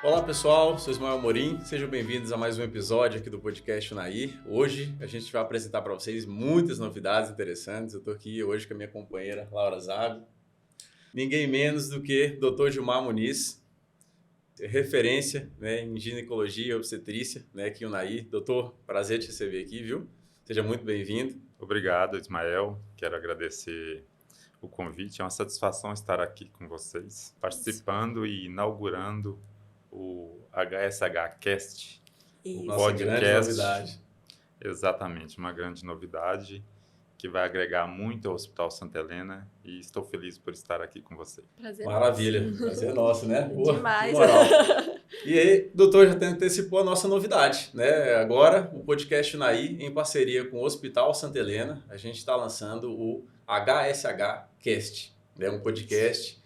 Olá pessoal, sou Ismael Amorim, sejam bem-vindos a mais um episódio aqui do podcast Unaí. Hoje a gente vai apresentar para vocês muitas novidades interessantes. Eu estou aqui hoje com a minha companheira Laura Zago, ninguém menos do que Dr. Gilmar Muniz, referência, em ginecologia e obstetrícia, aqui em Unaí. Doutor, prazer te receber aqui, viu? Seja muito bem-vindo. Obrigado, Ismael. Quero agradecer o convite. É uma satisfação estar aqui com vocês, participando e inaugurando o HSH Cast, o Nossa, podcast. grande novidade. Exatamente, uma grande novidade que vai agregar muito ao Hospital Santa Helena e estou feliz por estar aqui com você. Prazer Maravilha, nosso. prazer nosso, né? Boa, Demais. que moral. E aí, doutor, já antecipou a nossa novidade, né? Agora, o podcast Unaí, em parceria com o Hospital Santa Helena, a gente está lançando o HSH Cast, né? Um podcast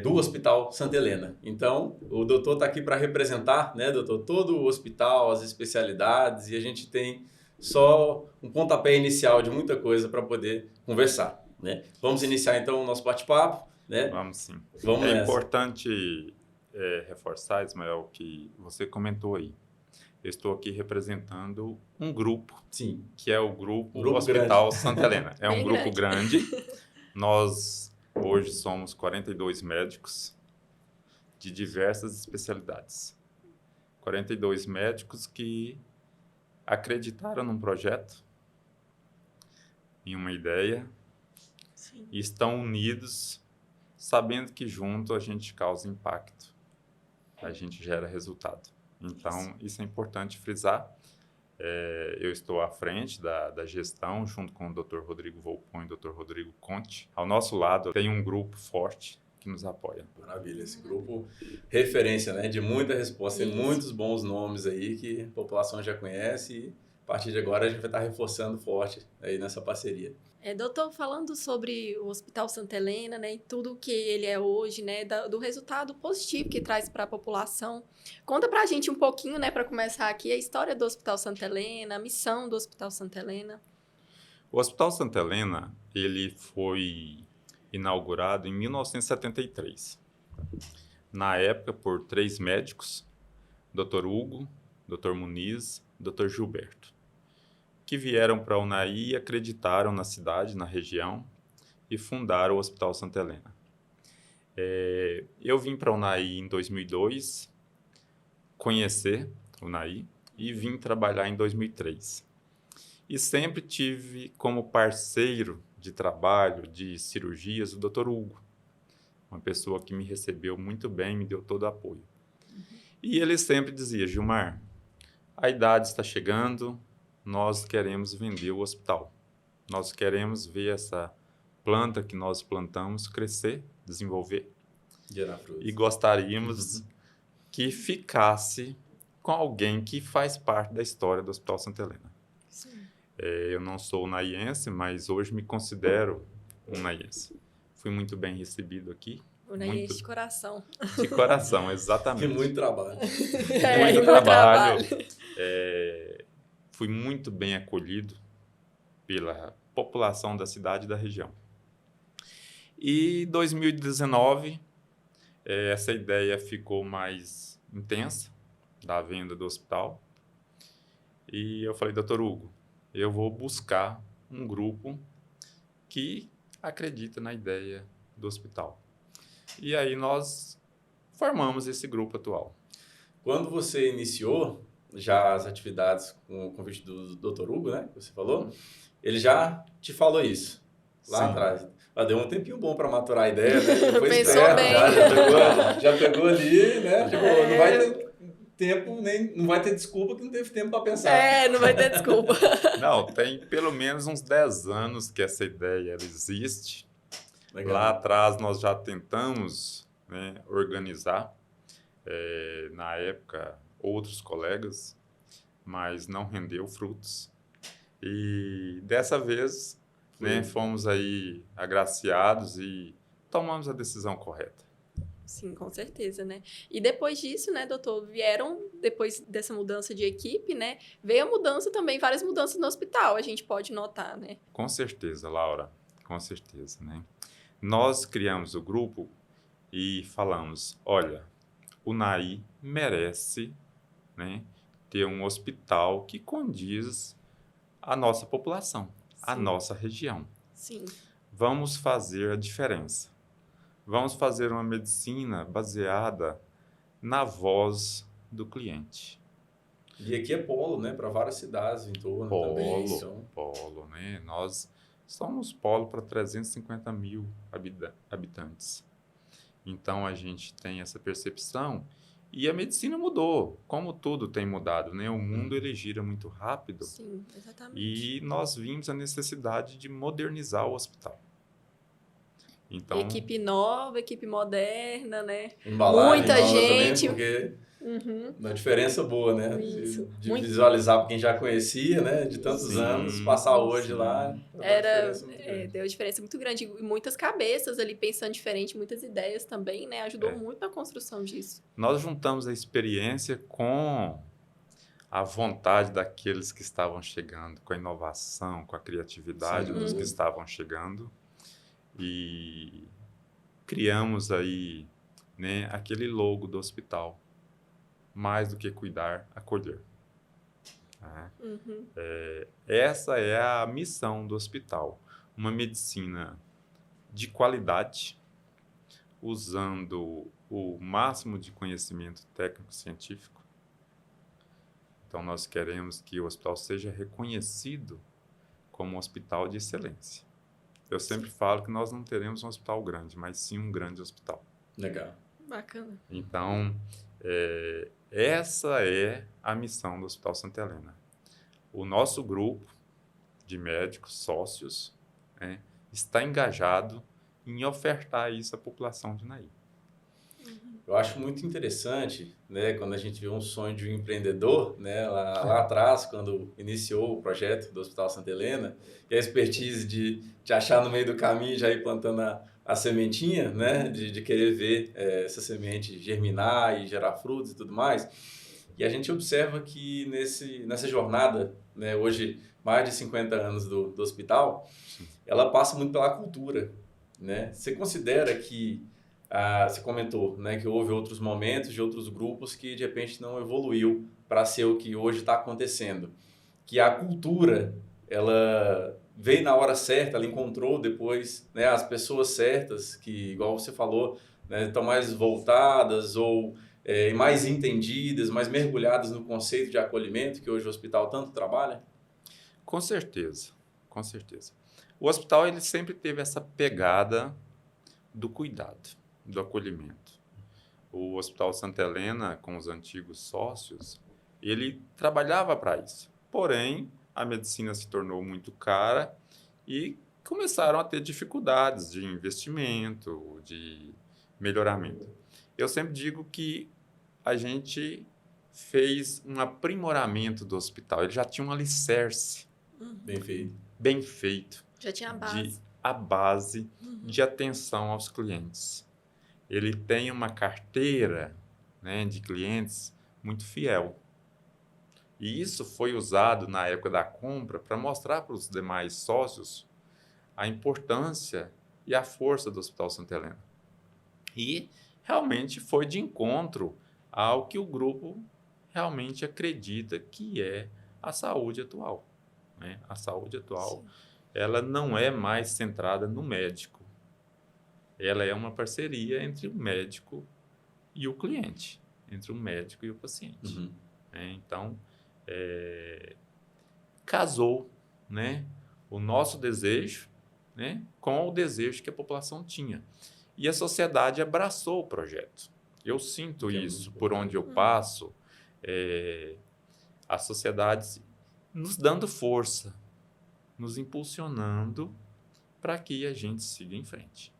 do Hospital Santa Helena. Então, o doutor está aqui para representar, né, doutor, todo o hospital, as especialidades, e a gente tem só um pontapé inicial de muita coisa para poder conversar, né? Vamos iniciar então o nosso bate-papo, né? Vamos sim. Vamos nessa. Importante reforçar, Ismael, que você comentou aí. Eu estou aqui representando um grupo, Sim, que é o grupo grande. Hospital Santa Helena. É um Bem grupo grande. Nós hoje somos 42 médicos de diversas especialidades. 42 médicos que acreditaram num projeto, em uma ideia, Sim. e estão unidos, sabendo que junto a gente causa impacto, a gente gera resultado. Então, isso é importante frisar. Eu estou à frente da gestão, junto com o Dr. Rodrigo Volpon e o Dr. Rodrigo Conte. Ao nosso lado, tem um grupo forte que nos apoia. Maravilha, esse grupo referência, né, de muita resposta, tem muitos bons nomes aí que a população já conhece e a partir de agora a gente vai estar reforçando forte aí nessa parceria. Doutor, falando sobre o Hospital Santa Helena, né, e tudo que ele é hoje, né, do resultado positivo que traz para a população, conta para a gente um pouquinho, né, para começar aqui, a história do Hospital Santa Helena, a missão do Hospital Santa Helena. O Hospital Santa Helena, ele foi inaugurado em 1973. Na época, por 3 médicos, Dr. Hugo, Dr. Muniz, Dr. Gilberto, que vieram para a Unaí e acreditaram na cidade, na região, e fundaram o Hospital Santa Helena. Eu vim para a Unaí em 2002, conhecer a Unaí, e vim trabalhar em 2003. E sempre tive como parceiro de trabalho, de cirurgias, o Dr. Hugo, uma pessoa que me recebeu muito bem, me deu todo o apoio. E ele sempre dizia: Gilmar, a idade está chegando, nós queremos vender o hospital. Nós queremos ver essa planta que nós plantamos crescer, desenvolver. E gostaríamos que ficasse com alguém que faz parte da história do Hospital Santa Helena. Sim. Eu não sou unaiense, mas hoje me considero unaiense. Fui muito bem recebido aqui. Unaiense de coração. De coração, exatamente. Tem muito trabalho. Muito trabalho. Fui muito bem acolhido pela população da cidade e da região. E em 2019, essa ideia ficou mais intensa, da venda do hospital. E eu falei: Dr. Hugo, eu vou buscar um grupo que acredita na ideia do hospital. E aí nós formamos esse grupo atual. Quando você iniciou já as atividades com o convite do Dr. Hugo, né, que você falou, ele já te falou isso lá Sim. atrás. Deu um tempinho bom para maturar a ideia, né? Foi Pensou esperto, bem. já pegou ali, né? Tipo, não vai ter tempo, não vai ter desculpa que não teve tempo para pensar. Não vai ter desculpa. Não, tem pelo menos uns 10 anos que essa ideia ela existe. Legal. Lá atrás nós já tentamos, né, organizar, na época, outros colegas, mas não rendeu frutos. E dessa vez, né, fomos aí agraciados e tomamos a decisão correta. Sim, com certeza, né? E depois disso, né, doutor, depois dessa mudança de equipe, né, veio a mudança também, várias mudanças no hospital, a gente pode notar, né? Com certeza, Laura, com certeza, né? Nós criamos o grupo e falamos: olha, o NAI merece, né, ter um hospital que condiz à nossa população, à Sim. nossa região. Sim. Vamos fazer a diferença. Vamos fazer uma medicina baseada na voz do cliente. E aqui é polo, né? Para várias cidades em torno também. Então, Polo, né? Nós somos polo para 350 mil habitantes. Então, a gente tem essa percepção e a medicina mudou, como tudo tem mudado, né? O mundo, ele gira muito rápido. Sim, exatamente. E nós vimos a necessidade de modernizar o hospital. Então, Equipe nova, equipe moderna, né? embalagem Muita nova gente. também, porque Uhum. uma diferença boa, né? Isso. De Muito. visualizar para quem já conhecia, né? De tantos Sim, anos, passar hoje sim. lá, Deu diferença muito grande. E muitas cabeças ali pensando diferente, muitas ideias também, né? Ajudou muito na construção disso. Nós juntamos a experiência com a vontade daqueles que estavam chegando, com a inovação, com a criatividade Sem dos que dúvida. estavam chegando e criamos aí, né, aquele logo do hospital. Mais do que cuidar, acolher. Né? Uhum. Essa é a missão do hospital. Uma medicina de qualidade, usando o máximo de conhecimento técnico-científico. Então, nós queremos que o hospital seja reconhecido como um hospital de excelência. Eu sempre falo que nós não teremos um hospital grande, mas sim um grande hospital. Legal. Bacana. Então, essa é a missão do Hospital Santa Helena. O nosso grupo de médicos, sócios, né, está engajado em ofertar isso à população de Naí. Eu acho muito interessante, né, quando a gente vê um sonho de um empreendedor, né, lá atrás, quando iniciou o projeto do Hospital Santa Helena, e a expertise de achar no meio do caminho, já ir plantando a sementinha, né, de querer ver essa semente germinar e gerar frutos e tudo mais. E a gente observa que nessa jornada, né, hoje mais de 50 anos do hospital, ela passa muito pela cultura, né? Você considera que você comentou, né, que houve outros momentos de outros grupos que de repente não evoluiu para ser o que hoje está acontecendo. Que a cultura, ela veio na hora certa, ela encontrou depois, né, as pessoas certas, que, igual você falou, né, estão mais voltadas ou mais entendidas, mais mergulhadas no conceito de acolhimento que hoje o hospital tanto trabalha? Com certeza, com certeza. O hospital, ele sempre teve essa pegada do cuidado, do acolhimento. O Hospital Santa Helena, com os antigos sócios, ele trabalhava para isso. Porém, a medicina se tornou muito cara e começaram a ter dificuldades de investimento, de melhoramento. Eu sempre digo que a gente fez um aprimoramento do hospital. Ele já tinha um alicerce Bem feito. bem feito. Já tinha a base. A base de atenção aos clientes. Ele tem uma carteira, né, de clientes muito fiel. E isso foi usado na época da compra para mostrar para os demais sócios a importância e a força do Hospital Santa Helena. E realmente foi de encontro ao que o grupo realmente acredita que é a saúde atual. Né? A saúde atual, Sim. ela não é mais centrada no médico. Ela é uma parceria entre o médico e o cliente, entre o médico e o paciente. Uhum. Então, casou, né, o nosso desejo, né, com o desejo que a população tinha. E a sociedade abraçou o projeto. Eu sinto Que é isso muito por onde eu passo, a sociedade nos dando força, nos impulsionando para que a gente siga em frente.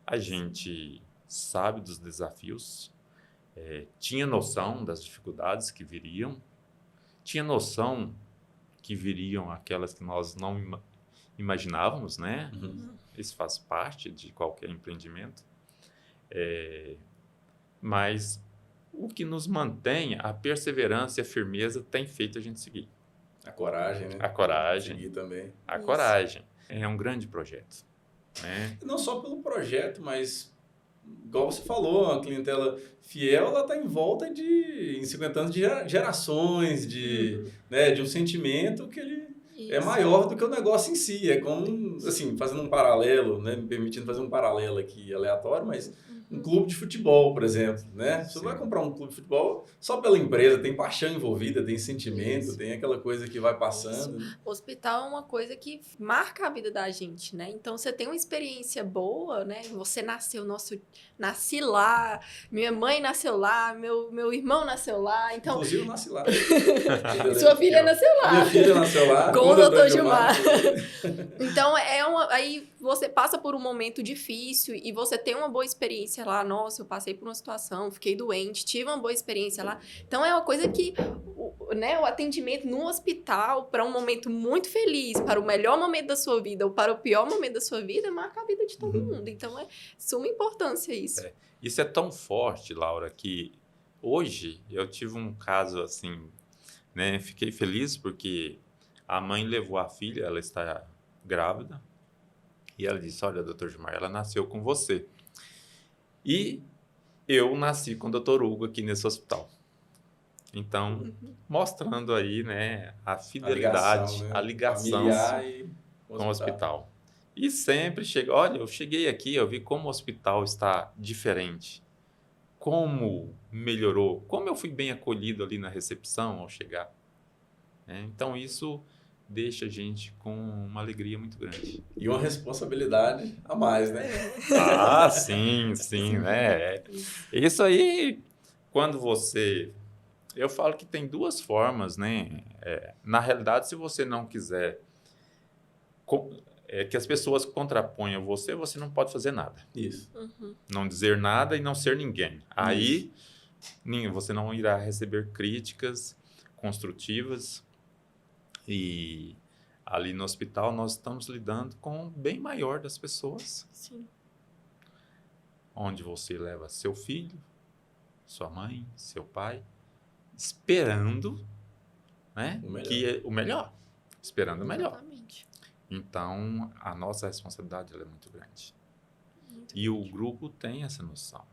A gente sabe dos desafios, tinha noção das dificuldades que viriam, tinha noção que viriam aquelas que nós não imaginávamos, né? Uhum. Isso faz parte de qualquer empreendimento. Mas o que nos mantém, a perseverança e a firmeza tem feito a gente seguir. A coragem, né? A coragem. Seguir também. A Isso. coragem. É um grande projeto. Né? Não só pelo projeto, mas igual você falou, uma clientela fiel, ela está em volta em 50 anos de gerações, né, de um sentimento que ele é maior do que o negócio em si. É como, assim, fazendo um paralelo, né, me permitindo fazer um paralelo aqui aleatório, mas um clube de futebol, por exemplo, né? Você vai comprar um clube de futebol só pela empresa, tem paixão envolvida, tem sentimento, tem aquela coisa que vai passando. O hospital é uma coisa que marca a vida da gente, né? Então, você tem uma experiência boa, né? Você nasceu, nasci lá, minha mãe nasceu lá, meu irmão nasceu lá, então... Inclusive, eu nasci lá. Sua filha nasceu lá. Minha filha nasceu lá. Com o Dr. Gilmar. Então, aí você passa por um momento difícil e você tem uma boa experiência lá. Nossa, eu passei por uma situação, fiquei doente, tive uma boa experiência lá. Então, é uma coisa que o atendimento no hospital, para um momento muito feliz, para o melhor momento da sua vida ou para o pior momento da sua vida, marca a vida de todo mundo. Então, é suma importância isso. Isso é tão forte, Laura, que hoje eu tive um caso assim, né? Fiquei feliz porque a mãe levou a filha, ela está grávida, e ela disse, olha, doutor Gilmar, ela nasceu com você. E eu nasci com o doutor Hugo aqui nesse hospital. Então, mostrando aí, né, a fidelidade, a ligação com o hospital. E sempre chega, olha, eu cheguei aqui, eu vi como o hospital está diferente, como melhorou, como eu fui bem acolhido ali na recepção ao chegar. Então, isso deixa a gente com uma alegria muito grande. E uma responsabilidade a mais, né? Ah, sim, né? Isso aí, quando você... Eu falo que tem duas formas, né? Na realidade, se você não quiser que as pessoas contraponham você não pode fazer nada. Isso. Não dizer nada e não ser ninguém. Aí, você não irá receber críticas construtivas. E ali no hospital, nós estamos lidando com o bem maior das pessoas. Sim. Onde você leva seu filho, sua mãe, seu pai, esperando, né, o melhor. Esperando o melhor. Exatamente. Então, a nossa responsabilidade ela é muito grande. E o grupo tem essa noção.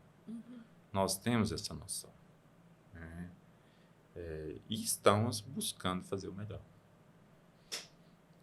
Nós temos essa noção. Né? E estamos buscando fazer o melhor.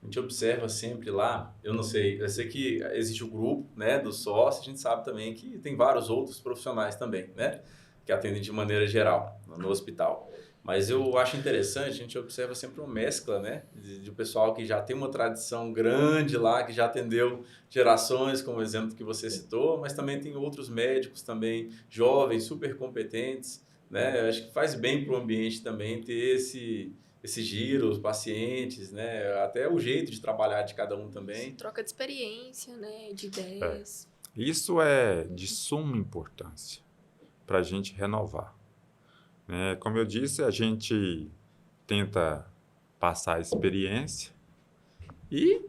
A gente observa sempre lá, eu sei que existe o grupo, né, do sócio, a gente sabe também que tem vários outros profissionais também, né, que atendem de maneira geral no hospital. Mas eu acho interessante, a gente observa sempre uma mescla, né, de pessoal que já tem uma tradição grande lá, que já atendeu gerações, como o exemplo que você citou, mas também tem outros médicos também, jovens, super competentes, né, eu acho que faz bem para o ambiente também ter esse giro, os pacientes, né, até o jeito de trabalhar de cada um também. Troca de experiência, né, de ideias. Isso é de suma importância para a gente renovar. Como eu disse, a gente tenta passar a experiência e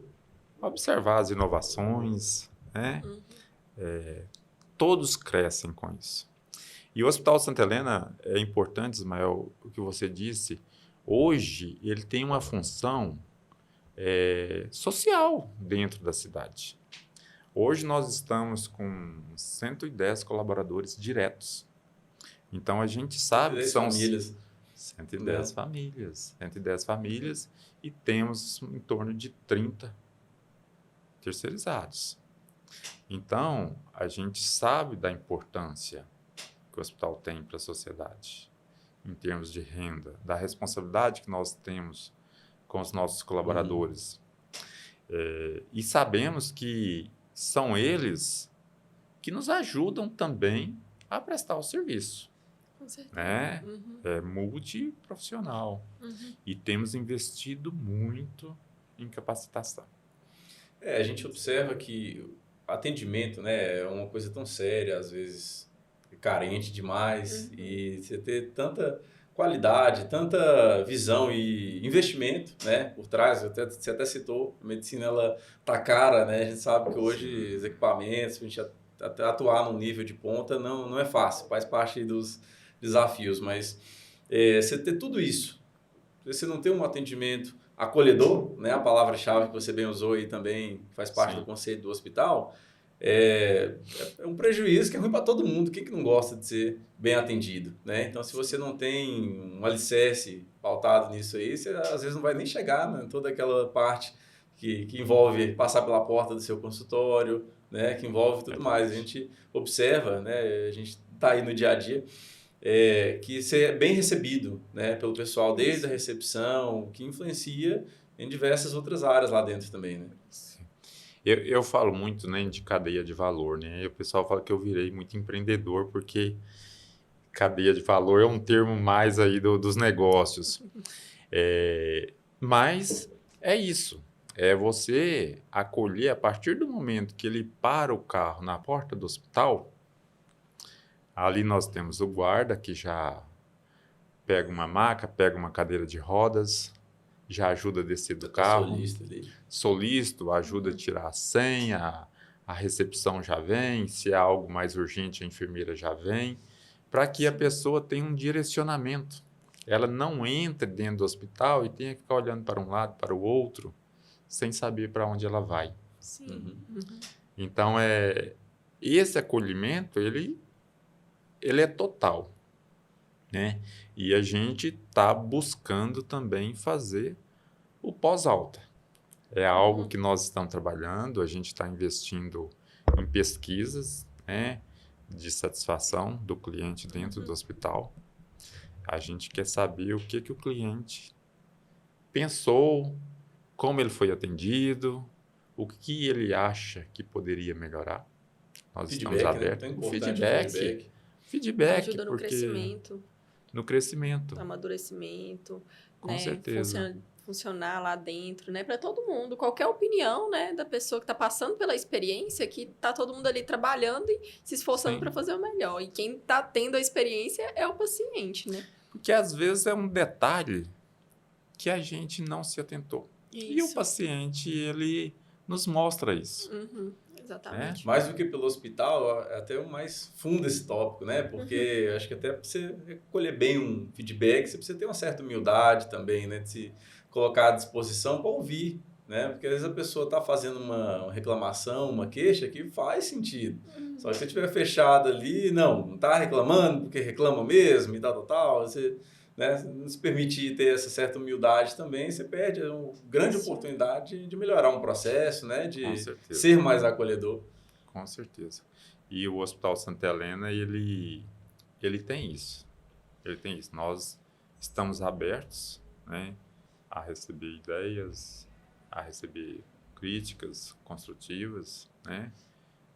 observar as inovações, né? Todos crescem com isso. E o Hospital Santa Helena, é importante, Ismael, o que você disse, hoje ele tem uma função social dentro da cidade. Hoje nós estamos com 110 colaboradores diretos. Então, a gente sabe que são 110 famílias e temos em torno de 30 terceirizados. Então, a gente sabe da importância que o hospital tem para a sociedade, em termos de renda, da responsabilidade que nós temos com os nossos colaboradores. E sabemos que são eles que nos ajudam também a prestar o serviço. Com certeza. Né? É multiprofissional. E temos investido muito em capacitação. A gente observa que atendimento, né, é uma coisa tão séria, às vezes carente demais, e você ter tanta qualidade, tanta visão e investimento, né, por trás. Você até citou, a medicina ela tá cara, né? A gente sabe que hoje os equipamentos, a gente até atuar num nível de ponta não é fácil, faz parte dos desafios, mas você ter tudo isso, você não ter um atendimento acolhedor, né, a palavra-chave que você bem usou e também faz parte do conceito do hospital, é um prejuízo que é ruim para todo mundo. Quem que não gosta de ser bem atendido, né? Então, se você não tem um alicerce pautado nisso aí, você às vezes não vai nem chegar, né, toda aquela parte que envolve passar pela porta do seu consultório, né? Que envolve tudo mais. A gente observa, né? A gente está aí no dia a dia, que ser é bem recebido, né, pelo pessoal desde a recepção, que influencia em diversas outras áreas lá dentro também, né? Eu falo muito, né, de cadeia de valor, né? E o pessoal fala que eu virei muito empreendedor porque cadeia de valor é um termo mais aí dos negócios. Mas é isso. É você acolher a partir do momento que ele para o carro na porta do hospital. Ali nós temos o guarda que já pega uma maca, pega uma cadeira de rodas, já ajuda a descer do carro. Solista ali. Solícito, ajuda a tirar a senha, a recepção já vem, se é algo mais urgente, a enfermeira já vem, para que a pessoa tenha um direcionamento. Ela não entre dentro do hospital e tenha que ficar olhando para um lado, para o outro, sem saber para onde ela vai. Sim. Então, esse acolhimento, ele é total, né? E a gente está buscando também fazer o pós-alta. É algo que nós estamos trabalhando, a gente está investindo em pesquisas, né, de satisfação do cliente dentro do hospital. A gente quer saber o que o cliente pensou, como ele foi atendido, o que ele acha que poderia melhorar. Nós estamos abertos. Né? O feedback, Ajuda no porque crescimento. No crescimento. Amadurecimento. Com né? certeza. Funcionar lá dentro, né? Para todo mundo. Qualquer opinião, né? Da pessoa que está passando pela experiência, que tá todo mundo ali trabalhando e se esforçando para fazer o melhor. E quem está tendo a experiência é o paciente, né? Porque às vezes é um detalhe que a gente não se atentou. Isso. E o paciente, ele nos mostra isso. Exatamente. Mais do que pelo hospital, é até o mais fundo esse tópico, né? Porque acho que até para você recolher bem um feedback, você precisa ter uma certa humildade também, né? De se colocar à disposição para ouvir, né? Porque às vezes a pessoa está fazendo uma reclamação, uma queixa que faz sentido. Só que se você estiver fechado ali, não está reclamando porque reclama mesmo e tal, você... né, não se permite ter essa certa humildade também, você perde uma grande oportunidade de melhorar um processo, né, de ser mais acolhedor. Com certeza. E o Hospital Santa Helena, ele tem isso. Ele tem isso. Nós estamos abertos, né, a receber ideias, a receber críticas construtivas, né,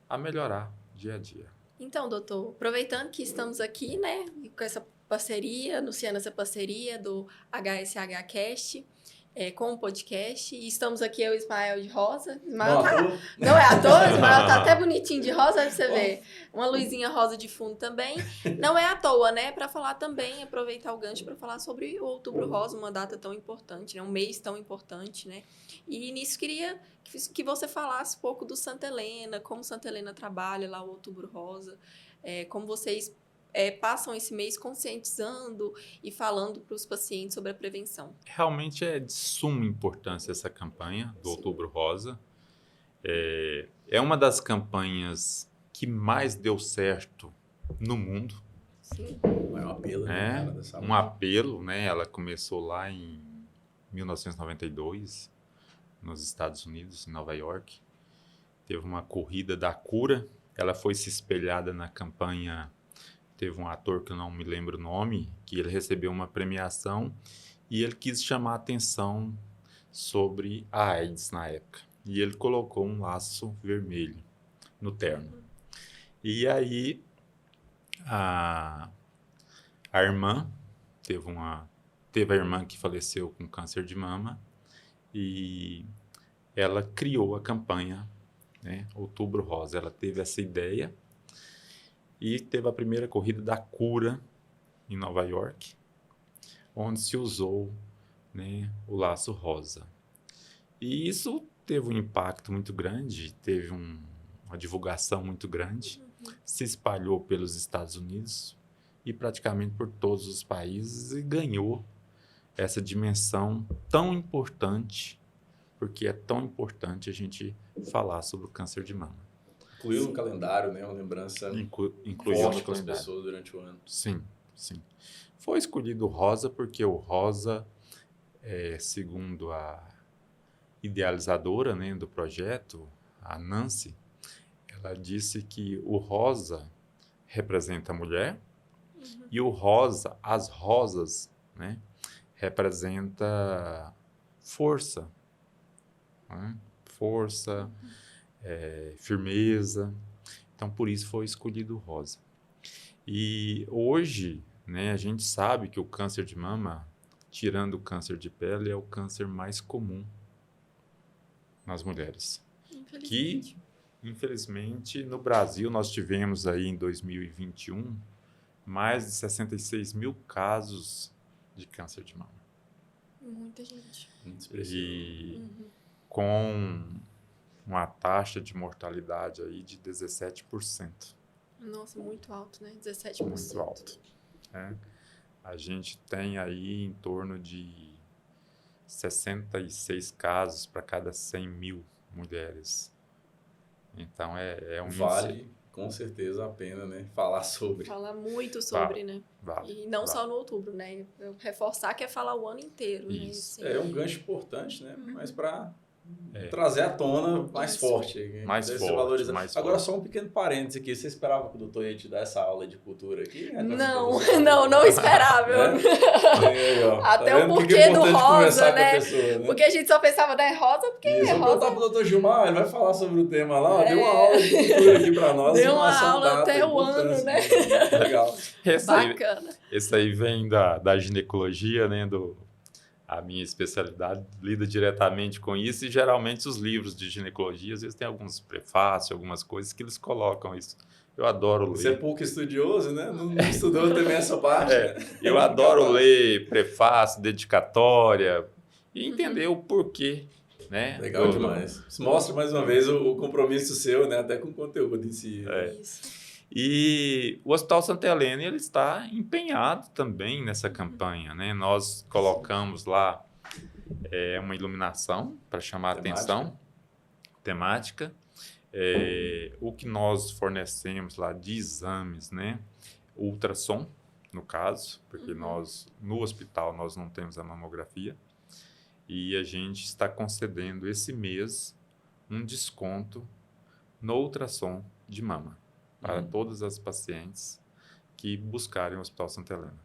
a melhorar dia a dia. Então, doutor, aproveitando que estamos aqui, né, com essa parceria, anunciando essa parceria do HSH Cast com o podcast. E estamos aqui, eu e o Ismael de rosa. Ismael não é à toa, Ismael tá até bonitinho de rosa, pra você ver. Uma luzinha rosa de fundo também. Não é à toa, né? Para falar também, aproveitar o gancho para falar sobre o Outubro Rosa, uma data tão importante, né? Um mês tão importante, né? E nisso queria que você falasse um pouco do Santa Helena, como Santa Helena trabalha lá o Outubro Rosa, como vocês passam esse mês conscientizando e falando para os pacientes sobre a prevenção. Realmente é de suma importância essa campanha do Outubro Rosa. É uma das campanhas que mais deu certo no mundo. Sim. É um apelo. Um apelo, né? Ela começou lá em 1992, nos Estados Unidos, em Nova York. Teve uma corrida da cura. Ela foi se espelhada na campanha. Teve um ator que eu não me lembro o nome, que ele recebeu uma premiação e ele quis chamar a atenção sobre a AIDS na época. E ele colocou um laço vermelho no terno. E aí a irmã, teve a irmã que faleceu com câncer de mama e ela criou a campanha, né, Outubro Rosa. Ela teve essa ideia e teve a primeira corrida da cura em Nova York, onde se usou, né, o laço rosa. E isso teve um impacto muito grande, teve uma divulgação muito grande, se espalhou pelos Estados Unidos e praticamente por todos os países e ganhou essa dimensão tão importante, porque é tão importante a gente falar sobre o câncer de mama. Incluiu no calendário, né? Uma lembrança Incluiu forte no para as calendário. pessoas durante o ano. Sim, sim. Foi escolhido o rosa porque o rosa, segundo a idealizadora, né, do projeto, a Nancy, ela disse que o rosa representa a mulher e o rosa, as rosas, né, representa força, né? Força, firmeza. Então, por isso foi escolhido o rosa. E hoje, né, a gente sabe que o câncer de mama, tirando o câncer de pele, é o câncer mais comum nas mulheres. Infelizmente. Que, infelizmente, no Brasil nós tivemos aí em 2021 mais de 66 mil casos de câncer de mama. Muita gente. Muito expressivo. E com uma taxa de mortalidade aí de 17%. Nossa, muito alto, né? 17%. Muito alto. Né? A gente tem aí em torno de 66 casos para cada 100 mil mulheres. Então, é um Vale, índice. com certeza, a pena, né? Falar sobre. Falar muito sobre, né? Vale, E não vale. só no outubro, né? Eu reforçar que é falar o ano inteiro, Isso. né? É um gancho importante, né? Mas para É. trazer à tona mais Isso. forte. Mais deve forte, ser valorizado. mais Agora, forte. só um pequeno parênteses aqui. Você esperava que o doutor ia te dar essa aula de cultura aqui? Não esperava. Né? Aí, ó, Até tá o vendo? porquê que é do importante rosa, conversar com a né? pessoa, né? Porque a gente só pensava, né? Rosa, porque Isso, é vou perguntar rosa. pro doutor Gilmar, ele vai falar sobre o tema lá, deu uma aula de cultura aqui para nós. Deu com uma relação à aula data, até o ano, importância né? disso. Legal. Bacana. Esse aí vem da ginecologia, né? A minha especialidade lida diretamente com isso e geralmente os livros de ginecologia, às vezes tem alguns prefácios, algumas coisas que eles colocam isso. Eu adoro ler. Você é pouco estudioso, né? Não estudou também essa parte. Eu adoro ler prefácio, dedicatória e entender o porquê, né? Legal demais. Isso mostra mais uma vez o compromisso seu, né? Até com o conteúdo em si. Isso. E o Hospital Santa Helena ele está empenhado também nessa campanha, né? Nós colocamos lá uma iluminação para chamar a atenção, temática. O que nós fornecemos lá de exames, né? Ultrassom, no caso, porque nós, no hospital, nós não temos a mamografia. E a gente está concedendo esse mês um desconto no ultrassom de mama para todas as pacientes que buscarem o Hospital Santa Helena.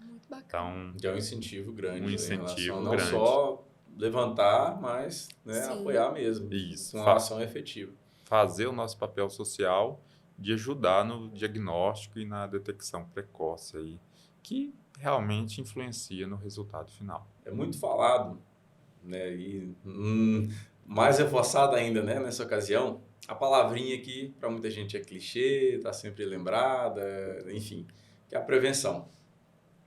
Muito bacana. Então, Que é um incentivo grande. Um incentivo não grande. só levantar, mas né, Sim. apoiar mesmo. Isso. Com uma ação efetiva. Fazer o nosso papel social de ajudar no diagnóstico e na detecção precoce aí, que realmente influencia no resultado final. É muito falado, né? E mais reforçado ainda, né? Nessa ocasião, a palavrinha que para muita gente é clichê, está sempre lembrada, enfim, que é a prevenção.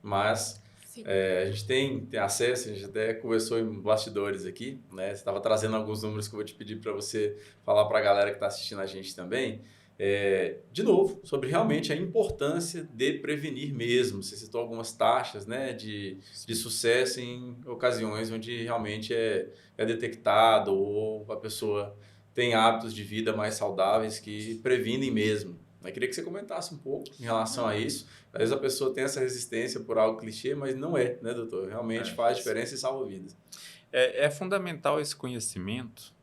Mas a gente tem acesso, a gente até conversou em bastidores aqui, né? Você estava trazendo alguns números que eu vou te pedir para você falar para a galera que está assistindo a gente também. De novo, sobre realmente a importância de prevenir mesmo. Você citou algumas taxas, né, de sucesso em ocasiões onde realmente é detectado ou a pessoa tem hábitos de vida mais saudáveis que previnem mesmo. Eu queria que você comentasse um pouco em relação a isso. Às vezes a pessoa tem essa resistência por algo clichê, mas não é, né, doutor? Realmente faz diferença e salva vidas. É fundamental esse conhecimento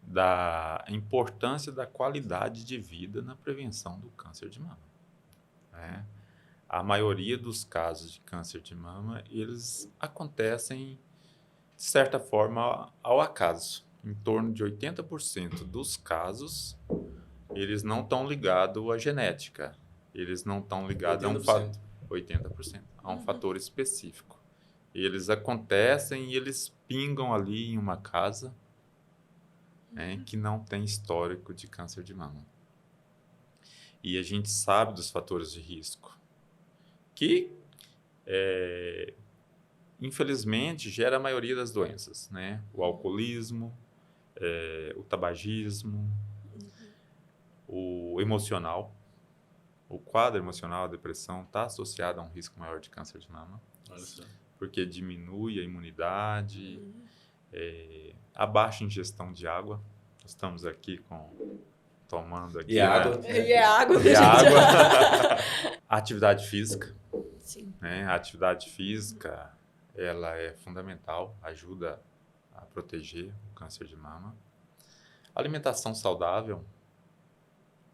da importância da qualidade de vida na prevenção do câncer de mama. Né? A maioria dos casos de câncer de mama, eles acontecem, de certa forma, ao acaso. Em torno de 80% dos casos, eles não estão ligados à genética. Eles não estão ligados a 80%, a um fator específico. Eles acontecem e eles pingam ali em uma casa, né, que não tem histórico de câncer de mama. E a gente sabe dos fatores de risco, que, infelizmente, gera a maioria das doenças, né? O alcoolismo, o tabagismo, o emocional. O quadro emocional, a depressão, está associado a um risco maior de câncer de mama. Olha só. Porque diminui a imunidade, a baixa ingestão de água. Nós estamos aqui com tomando aqui. E água. Né? E é água. E água. Atividade física. Sim. Né? A atividade física, ela é fundamental, ajuda a proteger o câncer de mama. Alimentação saudável,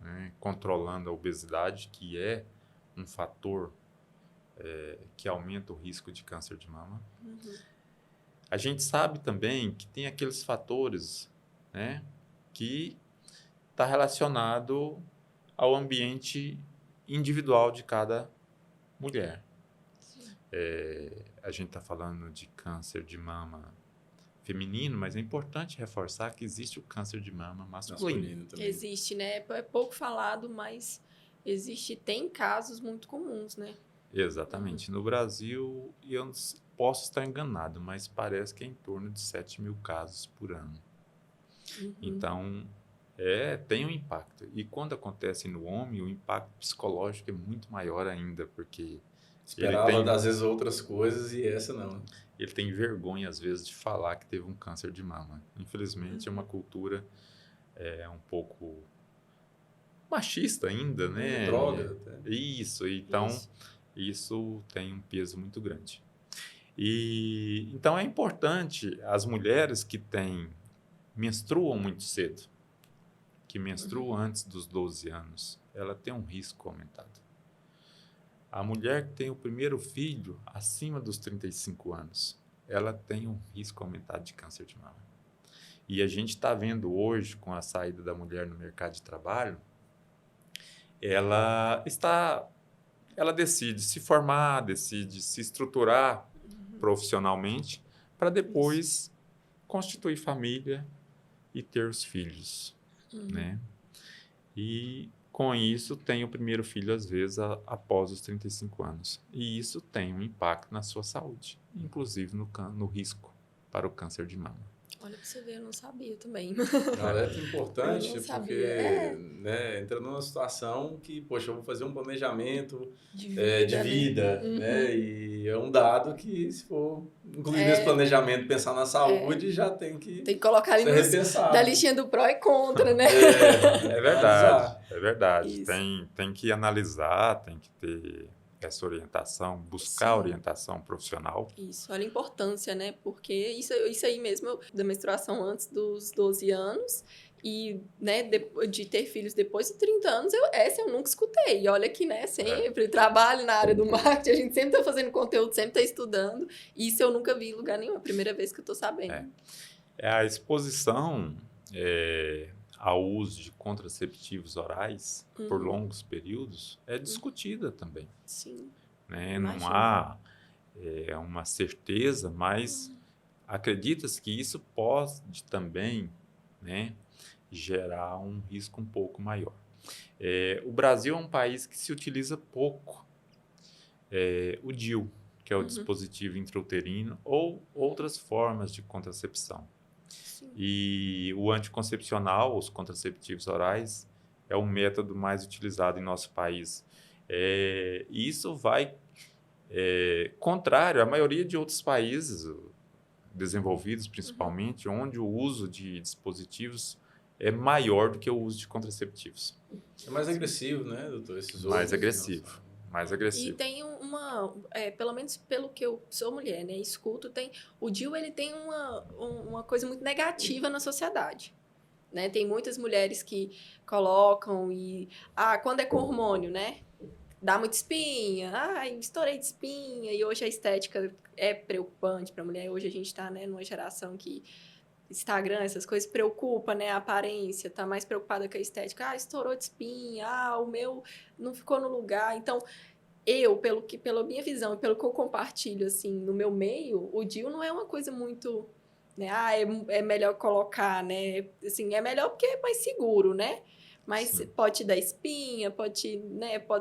né? Controlando a obesidade, que é um fator que aumenta o risco de câncer de mama. Uhum. A gente sabe também que tem aqueles fatores, né, que está relacionado ao ambiente individual de cada mulher. A gente está falando de câncer de mama feminino, mas é importante reforçar que existe o câncer de mama masculino. Também. Existe, né? É pouco falado, mas existe, tem casos muito comuns, né? Exatamente. No Brasil, eu posso estar enganado, mas parece que é em torno de 7 mil casos por ano. Uhum. Então, tem um impacto. E quando acontece no homem, o impacto psicológico é muito maior ainda, porque Esperava, às vezes, outras coisas e essa não. ele tem vergonha, às vezes, de falar que teve um câncer de mama. Infelizmente, é uma cultura um pouco machista ainda, né? Droga até. Isso, então, isso tem um peso muito grande. E então é importante as mulheres que menstruam muito cedo, que menstruam antes dos 12 anos, ela tem um risco aumentado. A mulher que tem o primeiro filho acima dos 35 anos, ela tem um risco aumentado de câncer de mama. E a gente está vendo hoje, com a saída da mulher no mercado de trabalho, ela decide se formar, decide se estruturar profissionalmente para depois constituir família e ter os filhos, né? E com isso tem o primeiro filho às vezes após os 35 anos. E isso tem um impacto na sua saúde, inclusive no risco para o câncer de mama. Olha, pra você ver, eu não sabia também. Alerta importante, Eu não porque sabia. né, entra numa situação que, poxa, eu vou fazer um planejamento De de vida, né? E é um dado que, se for incluir nesse planejamento, pensar na saúde, já tem que colocar ali ser repensado. da listinha do pró e contra, né? É verdade, analisar. é verdade. Isso. Tem que analisar, tem que ter essa orientação, buscar Sim. orientação profissional. Isso, olha a importância, né? Porque isso aí mesmo, da menstruação antes dos 12 anos e, né, de ter filhos depois de 30 anos, essa eu nunca escutei. E olha que, né, sempre trabalho na área do marketing, a gente sempre tá fazendo conteúdo, sempre tá estudando. Isso eu nunca vi em lugar nenhum, é a primeira vez que eu tô sabendo. A exposição ao uso de contraceptivos orais por longos períodos é discutida também. Sim. Né? Não há uma certeza, mas acredita-se que isso pode também, né, gerar um risco um pouco maior. O Brasil é um país que se utiliza pouco o DIU, que é o dispositivo intrauterino, ou outras formas de contracepção. Sim. E o anticoncepcional, os contraceptivos orais, é o método mais utilizado em nosso país. E isso vai contrário à maioria de outros países desenvolvidos, principalmente, onde o uso de dispositivos é maior do que o uso de contraceptivos. É mais agressivo, né, doutor? Mais agressivo. E tem pelo menos pelo que eu sou mulher, né, escuto, o DIU ele tem uma coisa muito negativa na sociedade. Né? Tem muitas mulheres que colocam quando é com hormônio, né? Dá muita espinha, estourei de espinha, e hoje a estética é preocupante para a mulher. Hoje a gente está, né, numa geração que Instagram, essas coisas, preocupa, né, a aparência, tá mais preocupada com a estética. Estourou de espinha, o meu não ficou no lugar. Então, pela minha visão e pelo que eu compartilho, assim, no meu meio, o DIU não é uma coisa muito, né, é melhor colocar, né, assim, é melhor porque é mais seguro, né? Mas Sim. pode te dar espinha, pode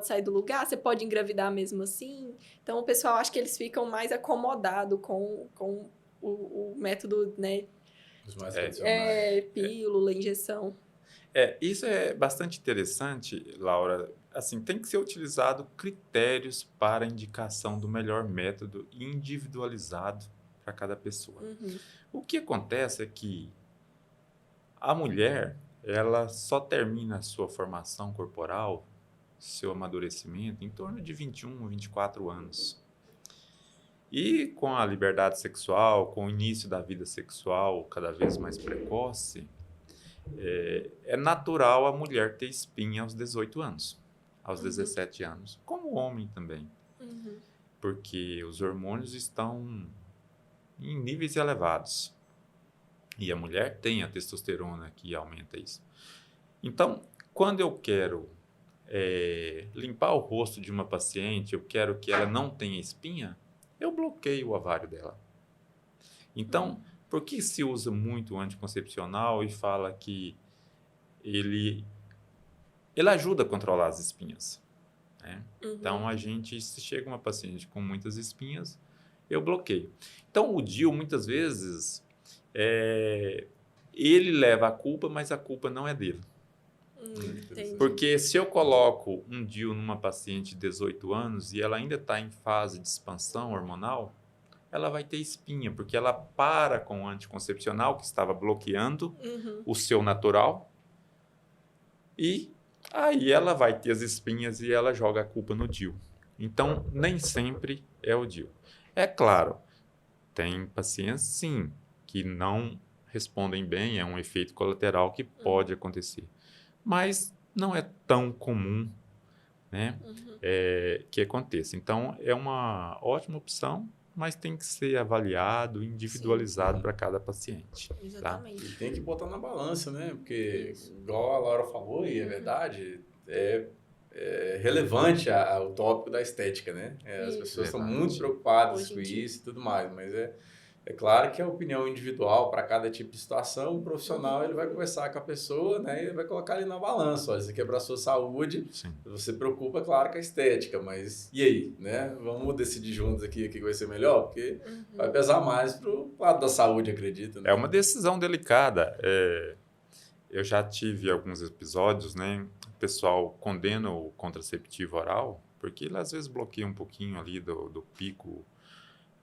sair do lugar, você pode engravidar mesmo assim. Então, o pessoal, acho que eles ficam mais acomodados com o método, né? Os mais tradicionais. Pílula, injeção. Isso é bastante interessante, Laura. Assim, tem que ser utilizado critérios para a indicação do melhor método individualizado para cada pessoa. O que acontece é que a mulher, ela só termina a sua formação corporal, seu amadurecimento, em torno de 21, 24 anos. E com a liberdade sexual, com o início da vida sexual cada vez mais precoce, é natural a mulher ter espinha aos 18 anos, aos 17 anos, como o homem também. Porque os hormônios estão em níveis elevados. E a mulher tem a testosterona que aumenta isso. Então, quando eu quero limpar o rosto de uma paciente, eu quero que ela não tenha espinha, eu bloqueio o ovário dela. Então, por que se usa muito o anticoncepcional e fala que ele ajuda a controlar as espinhas? Né? Então, se chega uma paciente com muitas espinhas, eu bloqueio. Então, o DIU, muitas vezes, ele leva a culpa, mas a culpa não é dele. Porque se eu coloco um DIU numa paciente de 18 anos e ela ainda está em fase de expansão hormonal, ela vai ter espinha, porque ela para com o anticoncepcional que estava bloqueando o seu natural, e aí ela vai ter as espinhas e ela joga a culpa no DIU. Então, nem sempre é o DIU. É claro, tem pacientes, sim, que não respondem bem, é um efeito colateral que pode acontecer. Mas não é tão comum, né, que aconteça. Então, é uma ótima opção, mas tem que ser avaliado, individualizado para cada paciente. Exatamente. Tá? E tem que botar na balança, né? Porque, igual a Laura falou, e é verdade, é relevante o tópico da estética, né? As pessoas estão muito preocupadas com isso e tudo mais, mas é claro que a opinião individual para cada tipo de situação, o profissional ele vai conversar com a pessoa, né, e vai colocar ali na balança. Olha, isso aqui é para a sua saúde, você preocupa, claro, com a estética, mas e aí, né? Vamos decidir juntos aqui o que vai ser melhor, porque vai pesar mais para o lado da saúde, acredito. Né? É uma decisão delicada. Eu já tive alguns episódios, né? O pessoal condena o contraceptivo oral, porque ele às vezes bloqueia um pouquinho ali do pico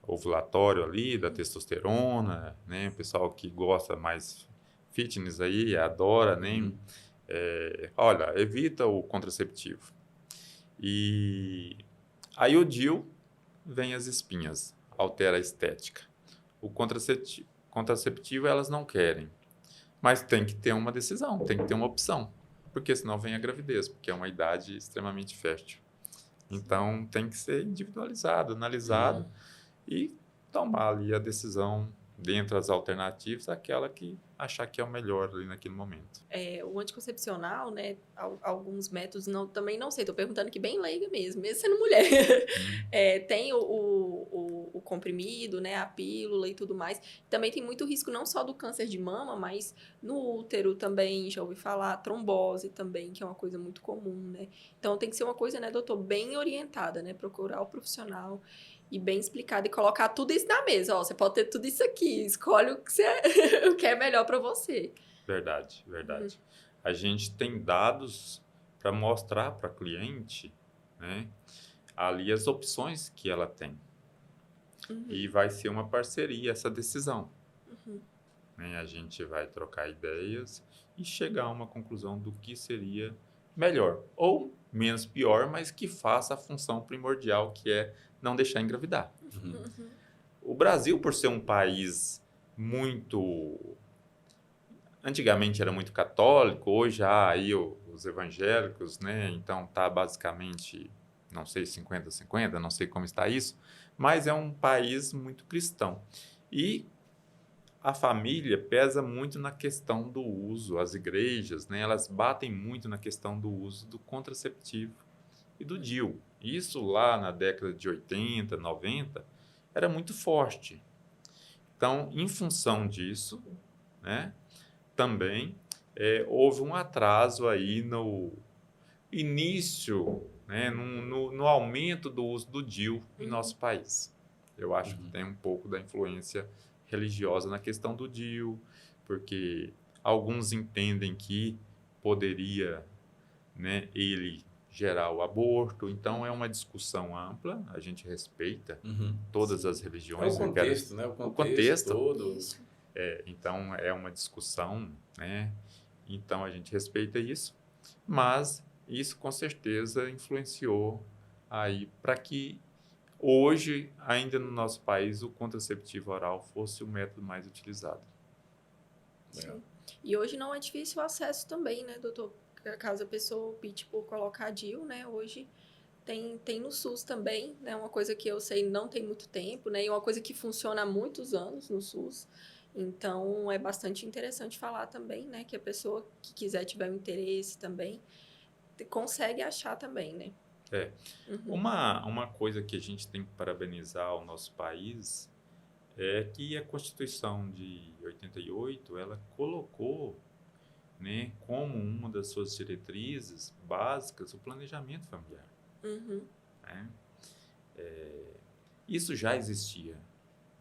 ovulatório ali, da testosterona, né? O pessoal que gosta mais fitness aí, adora, né? Olha, evita o contraceptivo. E aí o DIU vem as espinhas, altera a estética. O contraceptivo elas não querem, mas tem que ter uma decisão, tem que ter uma opção, porque senão vem a gravidez, porque é uma idade extremamente fértil. Então tem que ser individualizado, analisado, e tomar ali a decisão dentre as alternativas, aquela que achar que é o melhor ali naquele momento. O anticoncepcional, né, alguns métodos, também não sei, estou perguntando aqui bem leiga mesmo sendo mulher. Tem o comprimido, né, a pílula e tudo mais. Também tem muito risco não só do câncer de mama, mas no útero também, já ouvi falar, trombose também, que é uma coisa muito comum, né. Então tem que ser uma coisa, né, doutor, bem orientada, né, procurar o profissional e bem explicado, e colocar tudo isso na mesa. Ó, você pode ter tudo isso aqui, escolhe o que é melhor para você. Verdade. A gente tem dados para mostrar para a cliente, né, ali as opções que ela tem. E vai ser uma parceria essa decisão. Né? A gente vai trocar ideias e chegar a uma conclusão do que seria melhor. Ou menos pior, mas que faça a função primordial, que é não deixar engravidar. O Brasil, por ser um país muito... Antigamente era muito católico, hoje há aí os evangélicos, né? Então está basicamente, não sei, 50-50, não sei como está isso, mas é um país muito cristão. E a família pesa muito na questão do uso, as igrejas, né? Elas batem muito na questão do uso do contraceptivo e do DIU. Isso lá na década de 80, 90, era muito forte. Então, em função disso, né, também houve um atraso aí no início, né, no aumento do uso do DIU em nosso país. Eu acho que tem um pouco da influência religiosa na questão do DIU, porque alguns entendem que poderia, né, ele gerar o aborto. Então, é uma discussão ampla, a gente respeita todas as religiões. É o contexto, né? O contexto todo. Então, é uma discussão, né? Então, a gente respeita isso, mas isso com certeza influenciou aí para que hoje, ainda no nosso país, o contraceptivo oral fosse o método mais utilizado. Sim. E hoje não é difícil o acesso também, né, doutor? Caso a pessoa opte por colocar DIU, né, hoje tem no SUS também, né, uma coisa que eu sei não tem muito tempo, né, e uma coisa que funciona há muitos anos no SUS. Então, é bastante interessante falar também, né, que a pessoa que quiser, tiver um interesse também, consegue achar também, né? É. Uhum. Uma coisa que a gente tem que parabenizar o nosso país é que a Constituição de 88, ela colocou, né, como uma das suas diretrizes básicas o planejamento familiar. Uhum. Né? Isso já existia,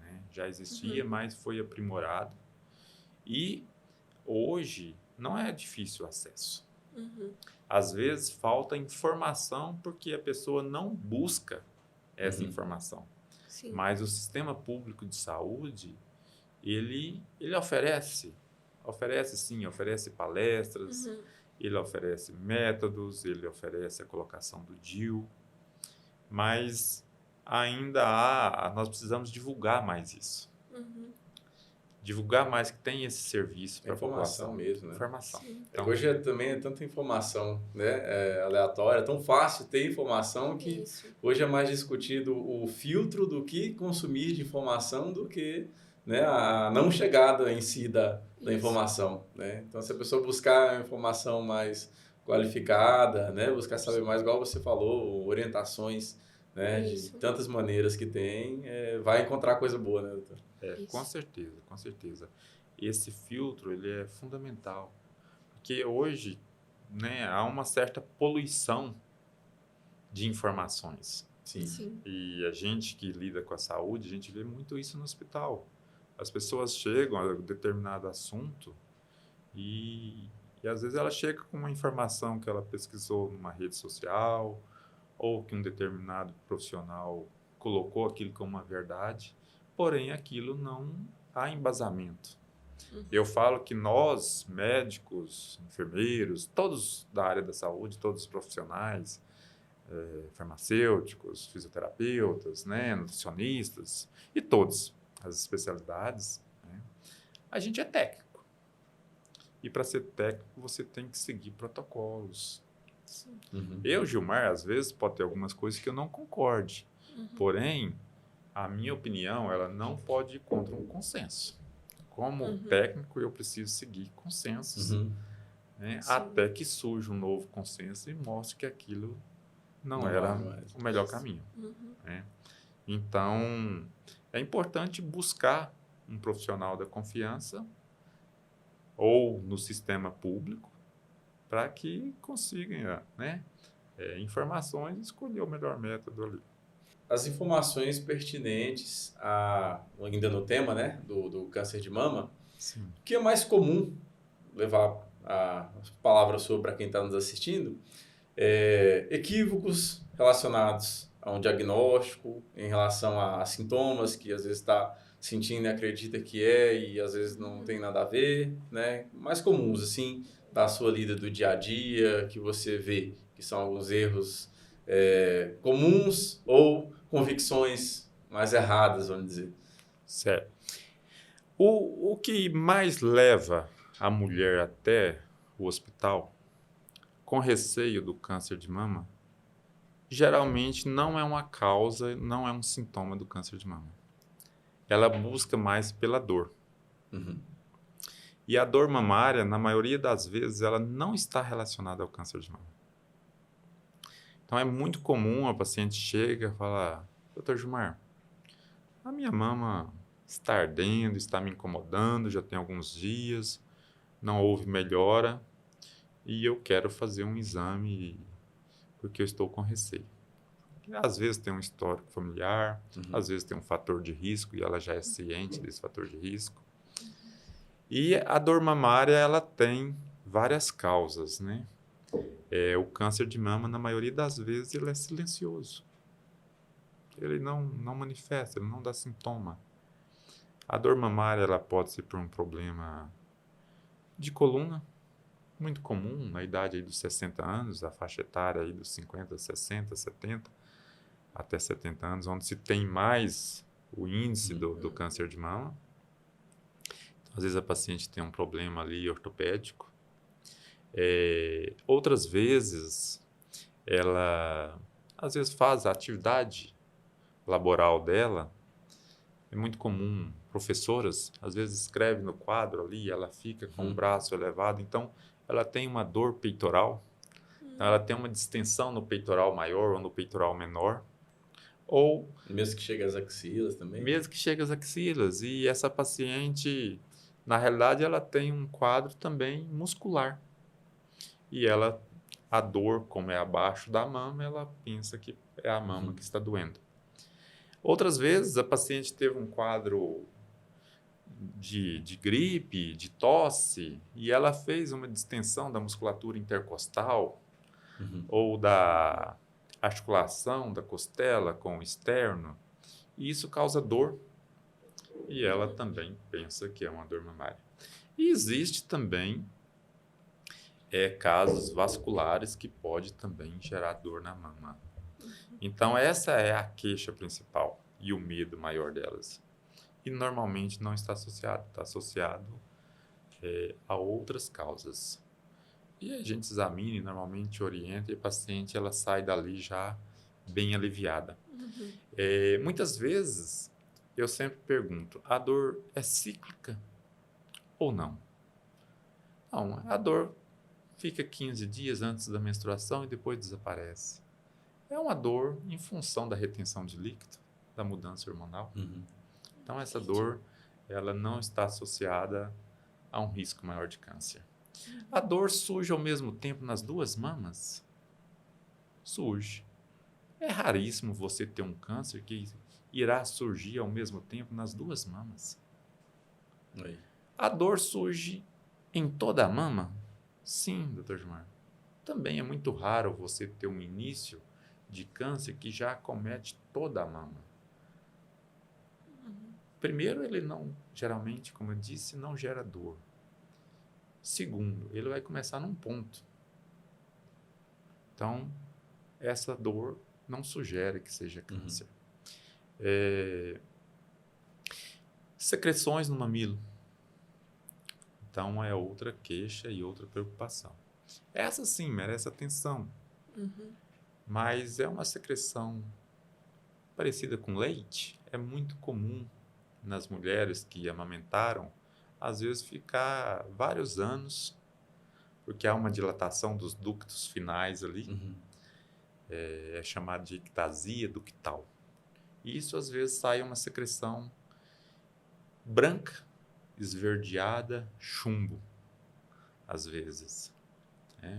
né? Já existia, mas foi aprimorado. E hoje não é difícil o acesso. Uhum. Às vezes falta informação porque a pessoa não busca essa informação. Sim. Mas o sistema público de saúde, ele oferece sim, oferece palestras, Uhum. ele oferece métodos, ele oferece a colocação do DIU, mas nós precisamos divulgar mais isso. Uhum. Divulgar mais que tem esse serviço para a população. Mesmo, né? Informação. Sim. É que hoje também é tanta informação, né, aleatória, é tão fácil ter informação que Isso. hoje é mais discutido o filtro do que consumir de informação do que, né, a não chegada em si da Isso. informação, né? Então, se a pessoa buscar a informação mais qualificada, né, buscar saber mais, igual você falou, orientações, né, de Isso. tantas maneiras que tem, vai encontrar coisa boa, né, doutor? Com certeza, com certeza. Esse filtro, ele é fundamental, porque hoje, né, há uma certa poluição de informações. Sim. Sim. E a gente que lida com a saúde, a gente vê muito isso no hospital. As pessoas chegam a um determinado assunto e às vezes ela chega com uma informação que ela pesquisou numa rede social ou que um determinado profissional colocou aquilo como uma verdade, porém aquilo não há embasamento. Eu falo que nós, médicos, enfermeiros, todos da área da saúde, todos os profissionais, farmacêuticos, fisioterapeutas, né, nutricionistas e todas as especialidades, né, a gente é técnico. E para ser técnico você tem que seguir protocolos. Sim. Eu, Gilmar, às vezes pode ter algumas coisas que eu não concorde. Porém, a minha opinião ela não pode ir contra um consenso. Como técnico, eu preciso seguir consensos, né, até que surja um novo consenso e mostre que aquilo não era o melhor caminho. Né? Então, é importante buscar um profissional da confiança ou no sistema público para que consiga, né, informações e escolher o melhor método ali. As informações pertinentes, ainda no tema, né, do câncer de mama, Sim. o que é mais comum levar a palavra sua para quem está nos assistindo, equívocos relacionados a um diagnóstico, em relação a sintomas que às vezes está sentindo e acredita que e às vezes não tem nada a ver, né? Mais comuns, assim, da sua lida do dia a dia, que você vê que são alguns erros comuns ou convicções mais erradas, vamos dizer. Certo. O que mais leva a mulher até o hospital com receio do câncer de mama, geralmente não é uma causa, não é um sintoma do câncer de mama. Ela busca mais pela dor. E a dor mamária, na maioria das vezes, ela não está relacionada ao câncer de mama. Então, é muito comum a paciente chega e fala, doutor Gilmar, a minha mama está ardendo, está me incomodando, já tem alguns dias, não houve melhora e eu quero fazer um exame porque eu estou com receio. Às vezes tem um histórico familiar, às vezes tem um fator de risco e ela já é ciente desse fator de risco. E a dor mamária, ela tem várias causas, né? O câncer de mama, na maioria das vezes, ele é silencioso. Ele não manifesta, ele não dá sintoma. A dor mamária, ela pode ser por um problema de coluna, muito comum na idade aí dos 60 anos, a faixa etária aí dos 50, 60, 70, até 70 anos, onde se tem mais o índice do câncer de mama. Então, às vezes a paciente tem um problema ali ortopédico. Outras vezes, ela às vezes faz a atividade laboral dela. É muito comum, professoras, às vezes escreve no quadro ali, ela fica com o braço elevado, então ela tem uma dor peitoral, então ela tem uma distensão no peitoral maior ou no peitoral menor, ou... Mesmo que chegue às axilas também? Mesmo que chegue às axilas, e essa paciente, na realidade, ela tem um quadro também muscular, e ela, a dor, como é abaixo da mama, ela pensa que é a mama que está doendo. Outras vezes, a paciente teve um quadro de gripe, de tosse, e ela fez uma distensão da musculatura intercostal ou da articulação da costela com o externo, e isso causa dor, e ela também pensa que é uma dor mamária. E existe também casos vasculares que pode também gerar dor na mama. Então, essa é a queixa principal e o medo maior delas. E normalmente não está associado, está associado a outras causas. E a gente examina e normalmente orienta e a paciente ela sai dali já bem aliviada. Muitas vezes eu sempre pergunto, a dor é cíclica ou não? Não, a dor fica 15 dias antes da menstruação e depois desaparece. É uma dor em função da retenção de líquido, da mudança hormonal. Então, essa dor, ela não está associada a um risco maior de câncer. A dor surge ao mesmo tempo nas duas mamas? Surge. É raríssimo você ter um câncer que irá surgir ao mesmo tempo nas duas mamas. A dor surge em toda a mama? Sim, Dr. Gilmar. Também é muito raro você ter um início de câncer que já acomete toda a mama. Primeiro, ele não, geralmente, como eu disse, não gera dor. Segundo, ele vai começar num ponto. Então, essa dor não sugere que seja câncer. Secreções no mamilo. Então, é outra queixa e outra preocupação. Essa sim merece atenção. Mas é uma secreção parecida com leite. É muito comum nas mulheres que amamentaram, às vezes ficar vários anos, porque há uma dilatação dos ductos finais ali, é chamado de ectasia ductal. E isso às vezes sai uma secreção branca, esverdeada, chumbo, às vezes.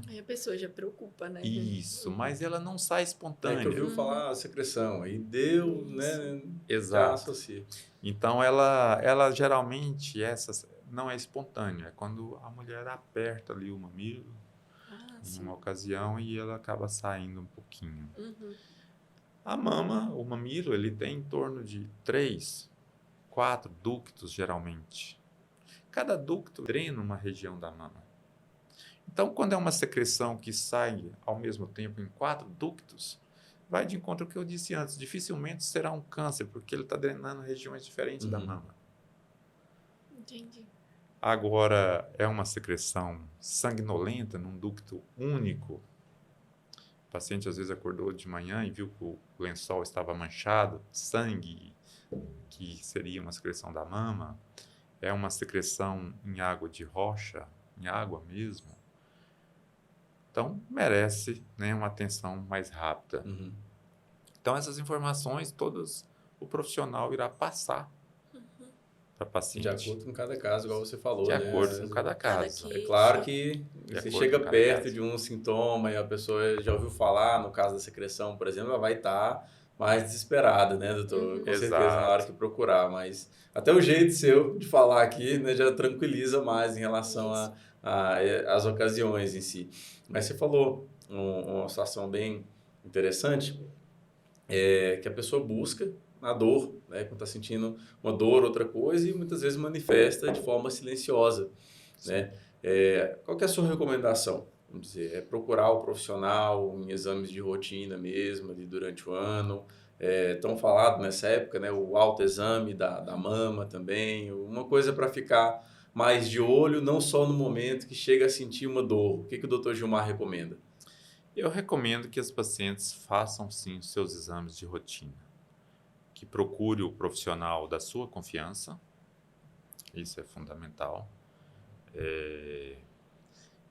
Aí a pessoa já preocupa, né? Isso, mas ela não sai espontânea. Que ouviu falar secreção, aí deu, né? Exato. Já associa. Então, ela geralmente, essa não é espontânea, é quando a mulher aperta ali o mamilo em uma ocasião e ela acaba saindo um pouquinho. A mama, o mamilo, ele tem em torno de 3, 4 ductos, geralmente. Cada ducto drena uma região da mama. Então, quando é uma secreção que sai ao mesmo tempo em 4 ductos, vai de encontro ao que eu disse antes. Dificilmente será um câncer, porque ele está drenando regiões diferentes da mama. Entendi. Agora, é uma secreção sanguinolenta num ducto único. O paciente às vezes acordou de manhã e viu que o lençol estava manchado de sangue, que seria uma secreção da mama. É uma secreção em água de rocha, em água mesmo. Então, merece, né, uma atenção mais rápida. Então, essas informações todas o profissional irá passar para o paciente. De acordo com cada caso, igual você falou. De né? acordo com cada caso. É claro que você chega perto de um sintoma e a pessoa já ouviu falar, no caso da secreção, por exemplo, ela vai estar mais desesperada, né, doutor? Com certeza, na hora que procurar. Mas até o jeito seu de falar aqui, né, já tranquiliza mais em relação às ocasiões em si. Mas você falou uma situação bem interessante, que a pessoa busca a dor, né, quando está sentindo uma dor, outra coisa, e muitas vezes manifesta de forma silenciosa, né? Qual que é a sua recomendação? Vamos dizer, é procurar o profissional em exames de rotina mesmo, ali durante o ano. Tão falado nessa época, né? O autoexame da mama também. Uma coisa para ficar mais de olho, não só no momento que chega a sentir uma dor. O que que o Dr. Gilmar recomenda? Eu recomendo que as pacientes façam sim os seus exames de rotina, que procure o profissional da sua confiança, isso é fundamental,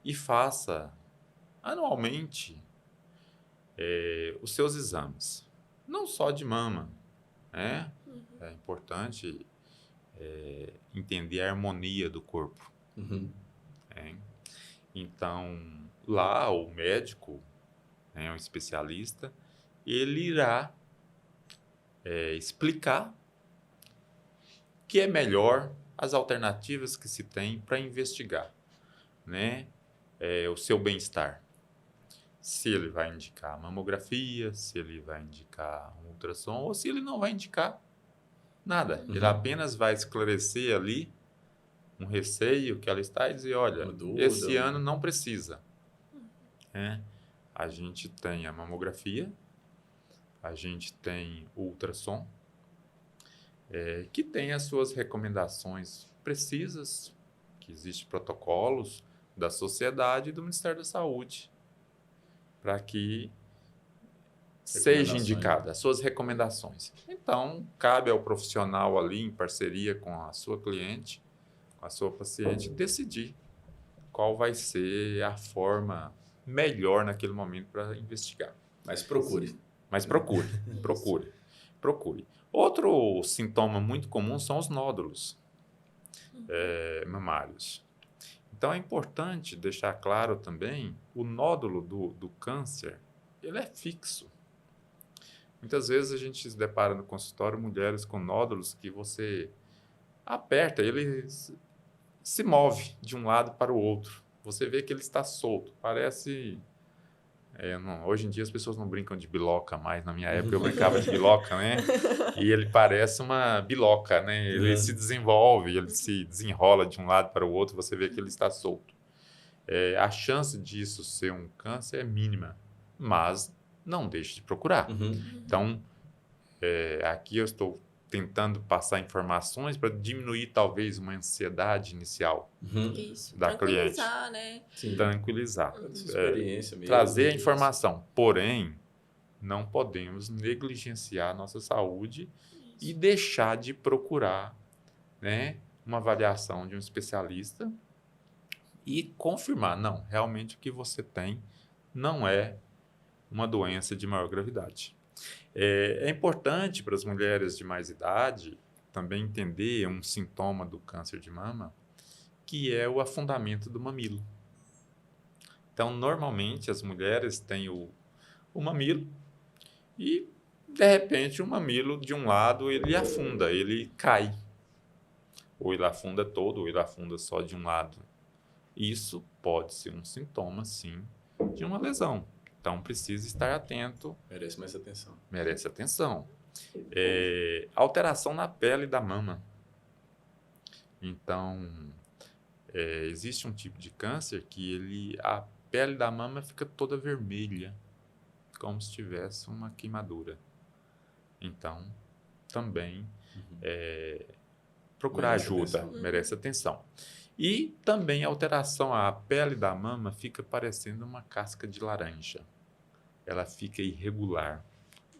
e faça anualmente os seus exames, não só de mama, né? É importante entender a harmonia do corpo. Uhum. Né? Então, lá o médico, um especialista, ele irá explicar que é melhor as alternativas que se tem para investigar, né? O seu bem-estar. Se ele vai indicar mamografia, se ele vai indicar um ultrassom, ou se ele não vai indicar nada. Ele apenas vai esclarecer ali um receio que ela está e dizer, olha, Uma dúvida, esse ano não precisa. A gente tem a mamografia, a gente tem o ultrassom, que tem as suas recomendações precisas, que existem protocolos da sociedade e do Ministério da Saúde, para que seja indicada as suas recomendações. Então, cabe ao profissional ali, em parceria com a sua cliente, com a sua paciente, decidir qual vai ser a forma melhor naquele momento para investigar. Mas procure. Mas procure. Outro sintoma muito comum são os nódulos mamários. Então, é importante deixar claro também, o nódulo do câncer, ele é fixo. Muitas vezes a gente se depara no consultório mulheres com nódulos que você aperta, ele se move de um lado para o outro. Você vê que ele está solto, parece... hoje em dia as pessoas não brincam de biloca mais, na minha época eu brincava de biloca, né? E ele parece uma biloca, né? Ele se desenvolve, ele se desenrola de um lado para o outro, você vê que ele está solto. A chance disso ser um câncer é mínima, mas não deixe de procurar. Então, aqui eu estou tentando passar informações para diminuir talvez uma ansiedade inicial Isso, da cliente. Tranquilizar, né? Sim. Tranquilizar. Experiência mesmo. Trazer a informação. Porém, não podemos negligenciar a nossa saúde e deixar de procurar, né, uma avaliação de um especialista e confirmar, não, realmente o que você tem não é uma doença de maior gravidade. É importante para as mulheres de mais idade também entender um sintoma do câncer de mama, que é o afundamento do mamilo. Então, normalmente, as mulheres têm o mamilo e, de repente, o mamilo de um lado ele afunda, ele cai. Ou ele afunda todo, ou ele afunda só de um lado. Isso pode ser um sintoma, sim, de uma lesão. Então, precisa estar atento. Merece mais atenção. Merece atenção. Alteração na pele da mama. Então, existe um tipo de câncer que a pele da mama fica toda vermelha, como se tivesse uma queimadura. Então, também procurar ajuda, merece atenção. E também a alteração, a pele da mama fica parecendo uma casca de laranja. Ela fica irregular.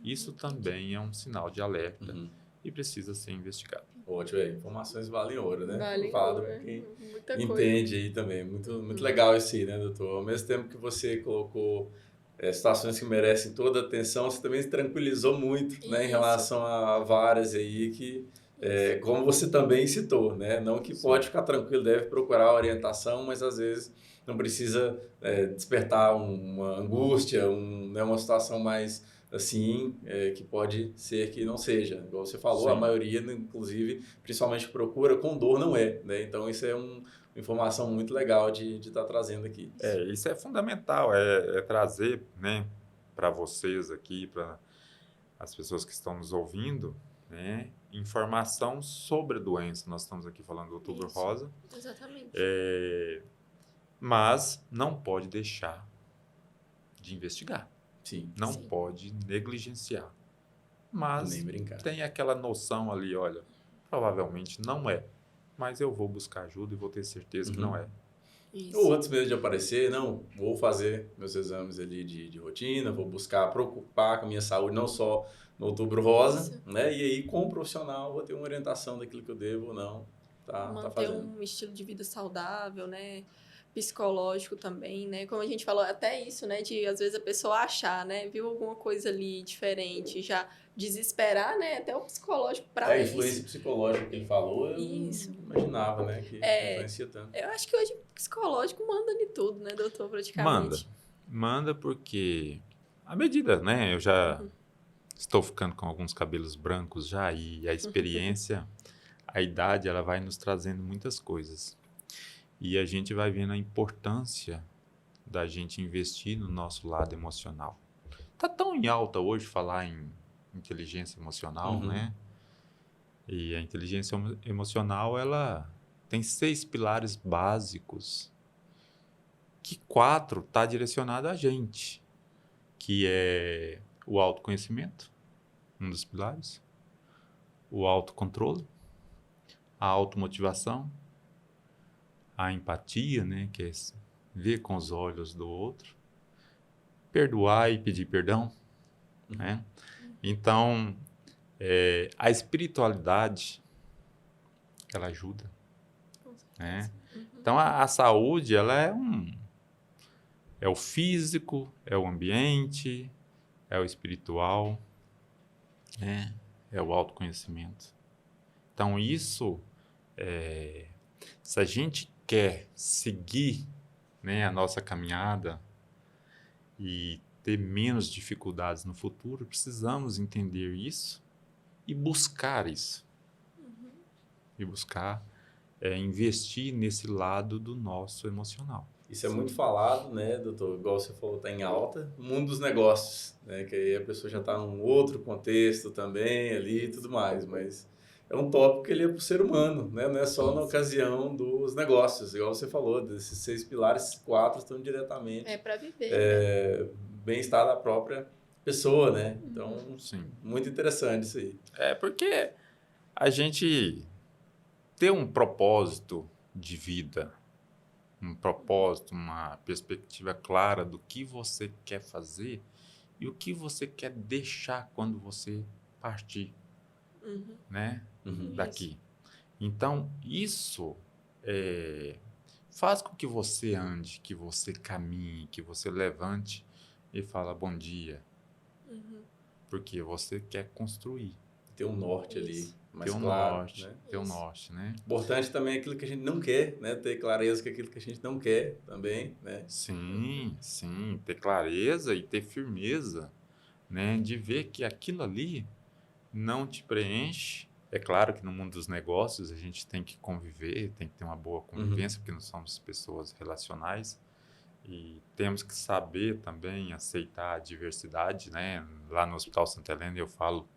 Isso também é um sinal de alerta e precisa ser investigado. Ótimo, informações valem ouro, né? Vale Falado ouro, com quem muita entende aí também. Muito legal isso aí, né, doutor? Ao mesmo tempo que você colocou situações que merecem toda a atenção, você também se tranquilizou muito, né, em relação a várias aí que, como você também citou, né? Não que pode ficar tranquilo, deve procurar orientação, mas às vezes não precisa despertar uma angústia, uma situação mais assim, que pode ser que não seja. Igual você falou, a maioria, inclusive, principalmente procura com dor, não é, né? Então, isso é uma informação muito legal de estar trazendo aqui. Isso é fundamental, trazer, né, para vocês aqui, para as pessoas que estão nos ouvindo, né, informação sobre a doença. Nós estamos aqui falando do Outubro Rosa. Exatamente. Mas não pode deixar de investigar. Sim. Não Sim. pode negligenciar. Mas Nem brincar. tem aquela noção ali, olha, provavelmente não é. Mas eu vou buscar ajuda e vou ter certeza que não é. Isso. Ou antes mesmo de aparecer, não, vou fazer meus exames ali de rotina, vou buscar preocupar com a minha saúde, não só no Outubro Rosa, Isso. né? E aí, com o profissional, vou ter uma orientação daquilo que eu devo ou não tá Manter fazendo. um estilo de vida saudável, né? Psicológico também, né? Como a gente falou, até isso, né? De às vezes a pessoa achar, né? Viu alguma coisa ali diferente, já desesperar, né? Até o psicológico para A isso. influência psicológica que ele falou, eu Isso. não imaginava, né? Que influencia tanto. Eu acho que hoje o psicológico manda em tudo, né, doutor, praticamente. Manda porque, à medida, né? Eu já Uhum. estou ficando com alguns cabelos brancos já e a experiência, a idade, ela vai nos trazendo muitas coisas. E a gente vai vendo a importância da gente investir no nosso lado emocional. Tá tão em alta hoje falar em inteligência emocional, Uhum. né? E a inteligência emocional, ela tem 6 pilares básicos, que 4 tá direcionado a gente, que é o autoconhecimento, um dos pilares, o autocontrole, a automotivação, a empatia, né, que é ver com os olhos do outro, perdoar e pedir perdão, né? Então, a espiritualidade, ela ajuda, Com certeza. né? Uhum. Então, a saúde, ela é o físico, é o ambiente, é o espiritual, né? É o autoconhecimento. Então, isso, se a gente quer seguir, né, a nossa caminhada e ter menos dificuldades no futuro, precisamos entender isso e buscar isso. Uhum. E buscar investir nesse lado do nosso emocional. Isso é muito falado, né, doutor? Igual você falou, está em alta. O mundo dos negócios, né? Que aí a pessoa já está num outro contexto também ali e tudo mais. Mas é um tópico que ele é para o ser humano, né? Não é só na Isso. ocasião dos negócios. Igual você falou, desses 6 pilares, 4 estão diretamente É para viver, né? bem-estar da própria pessoa, né? Então, Sim. muito interessante isso aí. É porque a gente ter um propósito de vida, um propósito, uma perspectiva clara do que você quer fazer e o que você quer deixar quando você partir, Uhum. né, Uhum. daqui. Então, isso faz com que você ande, que você caminhe, que você levante e fala bom dia, Uhum. porque você quer construir. Ter um norte Isso. ali mais Ter um claro, norte, né? ter um Isso. norte, né? Importante também aquilo que a gente não quer, né? Ter clareza que aquilo que a gente não quer também, né? Sim, sim, ter clareza e ter firmeza, né? De ver que aquilo ali não te preenche. É claro que no mundo dos negócios a gente tem que conviver, tem que ter uma boa convivência, porque nós somos pessoas relacionais e temos que saber também aceitar a diversidade, né? Lá no Hospital Santa Helena eu falo,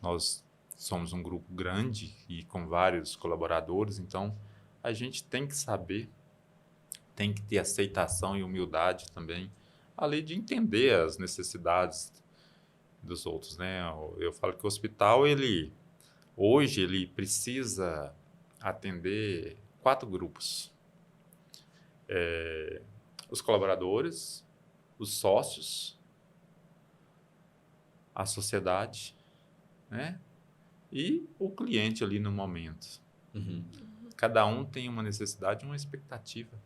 nós somos um grupo grande e com vários colaboradores, então a gente tem que saber, tem que ter aceitação e humildade também, além de entender as necessidades dos outros, né? Eu falo que o hospital, hoje, ele precisa atender 4 grupos. Os colaboradores, os sócios, a sociedade, né? E o cliente ali no momento. Uhum. Cada um tem uma necessidade e uma expectativa.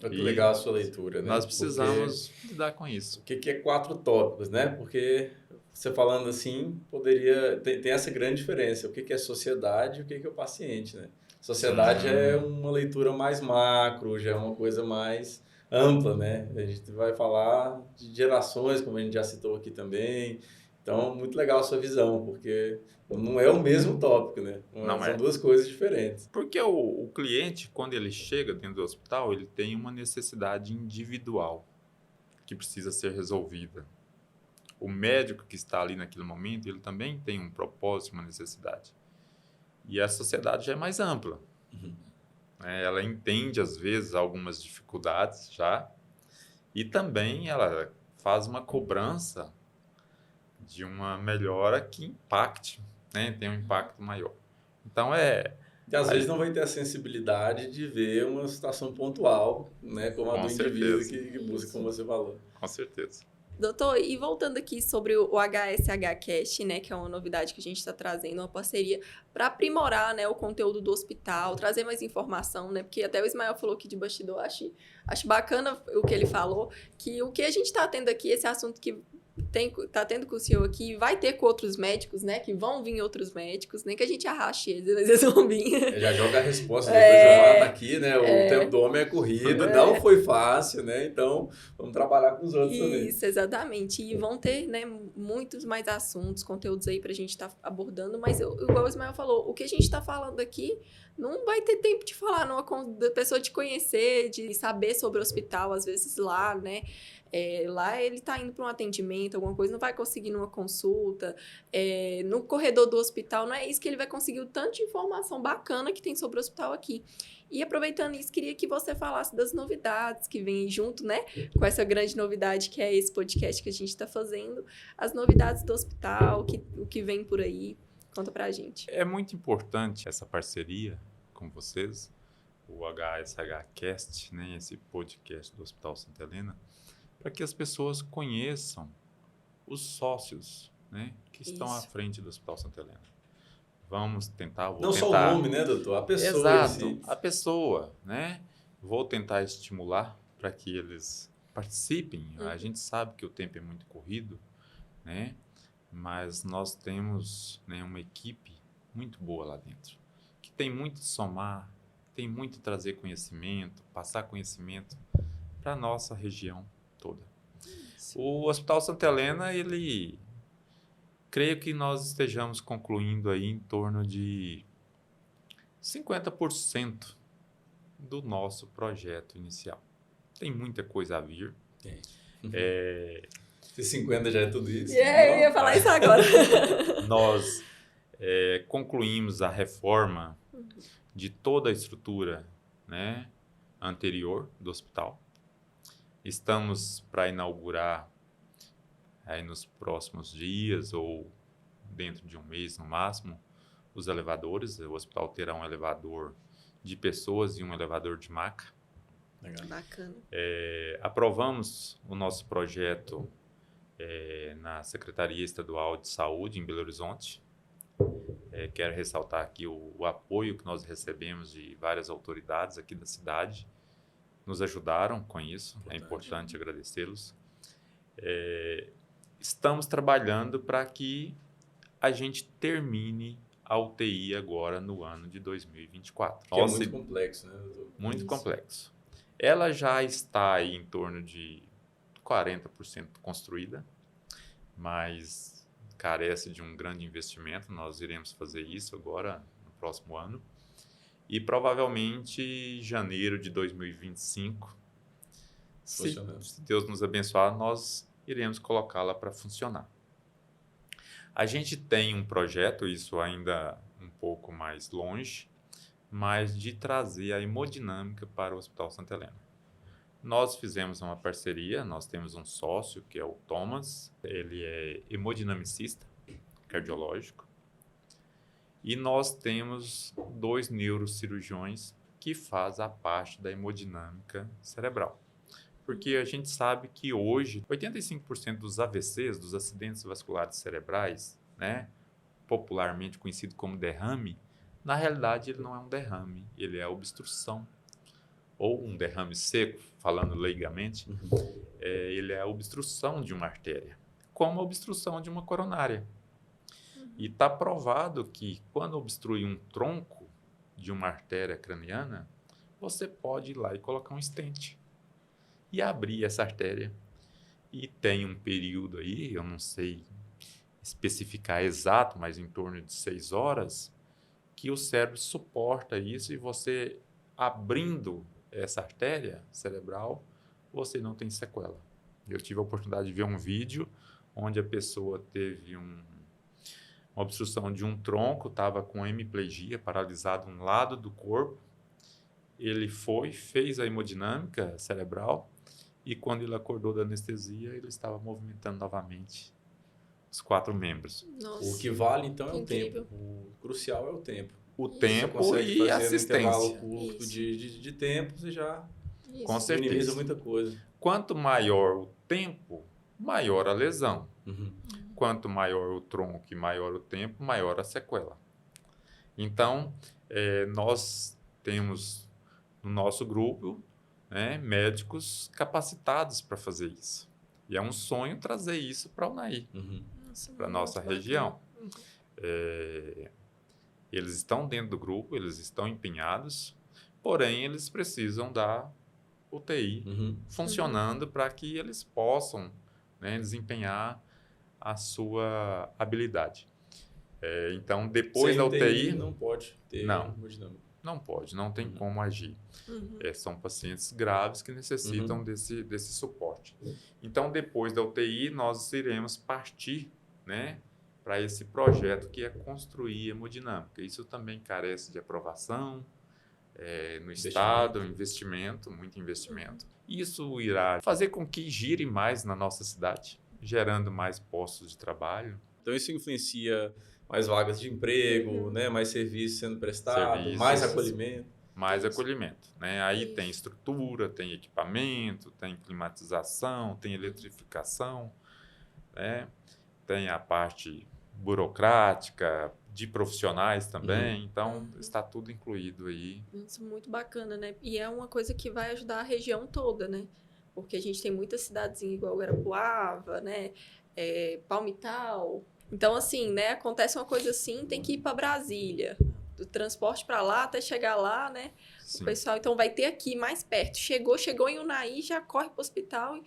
Olha que E legal a sua leitura, né? Nós precisamos lidar com Porque, isso. o que é 4 tópicos, né? Porque você falando assim, poderia... Tem essa grande diferença. O que é sociedade e o que é o paciente, né? Sociedade é uma leitura mais macro, já é uma coisa mais ampla, né? A gente vai falar de gerações, como a gente já citou aqui também. Então, muito legal a sua visão, porque não é o mesmo tópico, né? Não São é. duas coisas diferentes. Porque o cliente, quando ele chega dentro do hospital, ele tem uma necessidade individual que precisa ser resolvida. O médico que está ali naquele momento, ele também tem um propósito, uma necessidade. E a sociedade já é mais ampla. Uhum. né? Ela entende, às vezes, algumas dificuldades já, e também ela faz uma cobrança de uma melhora que impacte, né? Tem um impacto maior. Então, E às vezes a- não vai ter a sensibilidade de ver uma situação pontual, né, como a com do indivíduo certeza, que busca, Isso. como você falou. com certeza. Doutor, e voltando aqui sobre o HSH Cast, né, que é uma novidade que a gente está trazendo, uma parceria para aprimorar, né, o conteúdo do hospital, trazer mais informação, né, porque até o Ismael falou aqui de bastidor, acho bacana o que ele falou, que o que a gente está tendo aqui, esse assunto que tá tendo com o senhor aqui, vai ter com outros médicos, né, que vão vir outros médicos, nem que a gente arraste eles, mas eles vão vir. Já joga a resposta, o doutor Gilmar tá aqui, né? O É, tempo do homem é corrido, não foi fácil, né? Então, vamos trabalhar com os outros também. Isso, exatamente. E vão ter, né, muitos mais assuntos, conteúdos aí pra gente estar abordando, mas igual o Ismael falou, o que a gente tá falando aqui não vai ter tempo de falar da pessoa te conhecer, de saber sobre o hospital, às vezes lá, né? Lá ele tá indo para um atendimento, alguma coisa, não vai conseguir numa consulta, no corredor do hospital, não é isso que ele vai conseguir o tanto de informação bacana que tem sobre o hospital aqui. E aproveitando isso, queria que você falasse das novidades que vêm junto, né? Com essa grande novidade que é esse podcast que a gente está fazendo, as novidades do hospital, o que vem por aí. Conta pra gente. É muito importante essa parceria com vocês, o HSH Cast, né, esse podcast do Hospital Santa Helena, para que as pessoas conheçam os sócios, né, que estão à Isso. frente do Hospital Santa Helena. Vou Não só o tentar... nome, né, doutor? A pessoa em Exato, si. a pessoa, né? Vou tentar estimular para que eles participem. A gente sabe que o tempo é muito corrido, né? Mas nós temos, né, uma equipe muito boa lá dentro, que tem muito a somar, tem muito a trazer conhecimento, passar conhecimento para a nossa região toda. O Hospital Santa Helena, creio que nós estejamos concluindo aí em torno de 50% do nosso projeto inicial. Tem muita coisa a vir. Tem. Se 50 já é tudo isso. Eu ia falar isso agora. Nós concluímos a reforma de toda a estrutura, né, anterior do hospital. Estamos para inaugurar aí nos próximos dias ou dentro de um mês no máximo os elevadores. O hospital terá um elevador de pessoas e um elevador de maca. Legal. Bacana. Aprovamos o nosso projeto na Secretaria Estadual de Saúde em Belo Horizonte. Quero ressaltar aqui o apoio que nós recebemos de várias autoridades aqui da cidade. Nos ajudaram com isso, é importante agradecê-los. Estamos trabalhando para que a gente termine a UTI agora no ano de 2024. Que é muito complexo, né, doutor? Muito complexo. Ela já está aí em torno de 40% construída, mas carece de um grande investimento. Nós iremos fazer isso agora, no próximo ano. E provavelmente, janeiro de 2025, se Deus nos abençoar, nós iremos colocá-la para funcionar. A gente tem um projeto, isso ainda um pouco mais longe, mas de trazer a hemodinâmica para o Hospital Santa Helena. Nós fizemos uma parceria, nós temos um sócio que é o Thomas, ele é hemodinamicista cardiológico, e nós temos 2 neurocirurgiões que fazem a parte da hemodinâmica cerebral. Porque a gente sabe que hoje 85% dos AVCs, dos acidentes vasculares cerebrais, né, popularmente conhecido como derrame, na realidade ele não é um derrame, ele é obstrução. Ou um derrame seco, falando leigamente, ele é a obstrução de uma artéria, como a obstrução de uma coronária. E está provado que quando obstrui um tronco de uma artéria craniana, você pode ir lá e colocar um stent e abrir essa artéria. E tem um período aí, eu não sei especificar exato, mas em torno de 6 horas, que o cérebro suporta isso e você abrindo essa artéria cerebral, você não tem sequela. Eu tive a oportunidade de ver um vídeo onde a pessoa teve uma obstrução de um tronco, estava com hemiplegia, paralisado um lado do corpo, ele fez a hemodinâmica cerebral e quando ele acordou da anestesia, ele estava movimentando novamente os 4 membros. Nossa, O que vale, então, é que o incrível. tempo. O crucial é o tempo. O Isso. Você tempo consegue e fazer no intervalo assistência. curto Isso. de tempo, você já Isso. Com certeza. minimiza muita coisa. Quanto maior o tempo, maior a lesão. Uhum. Quanto maior o tronco e maior o tempo, maior a sequela. Então, nós temos no nosso grupo, né, médicos capacitados para fazer isso. E é um sonho trazer isso para a UNAI, Uhum. Nossa, para a muito nossa bacana. região. Uhum. Eles estão dentro do grupo, eles estão empenhados, porém eles precisam da UTI Uhum. funcionando para que eles possam, né, desempenhar a sua habilidade. Então, depois Sem da UTI, não pode ter Não. hemodinâmica. não pode, não tem Uhum. como agir. Uhum. São pacientes graves que necessitam Uhum. desse suporte. Então, depois da UTI, nós iremos partir, né, para esse projeto que é construir hemodinâmica. Isso também carece de aprovação no Estado, investimento, muito investimento. Isso irá fazer com que gire mais na nossa cidade, gerando mais postos de trabalho. Então, isso influencia mais vagas de emprego, Uhum. né? Mais serviços sendo prestado, Serviços. mais acolhimento. Mais Isso. acolhimento, né? Aí Isso. tem estrutura, tem equipamento, tem climatização, tem eletrificação, né? Tem a parte burocrática, de profissionais também. Então, Uhum. está tudo incluído aí. Isso é muito bacana, né? E é uma coisa que vai ajudar a região toda, né? Porque a gente tem muitas cidadezinhas igual Guarapuava, né? Palmital. Então, assim, né? Acontece uma coisa assim, tem que ir para Brasília. Do transporte para lá até chegar lá, né? Sim. O pessoal, então, vai ter aqui mais perto. Chegou em Unai, já corre para o hospital.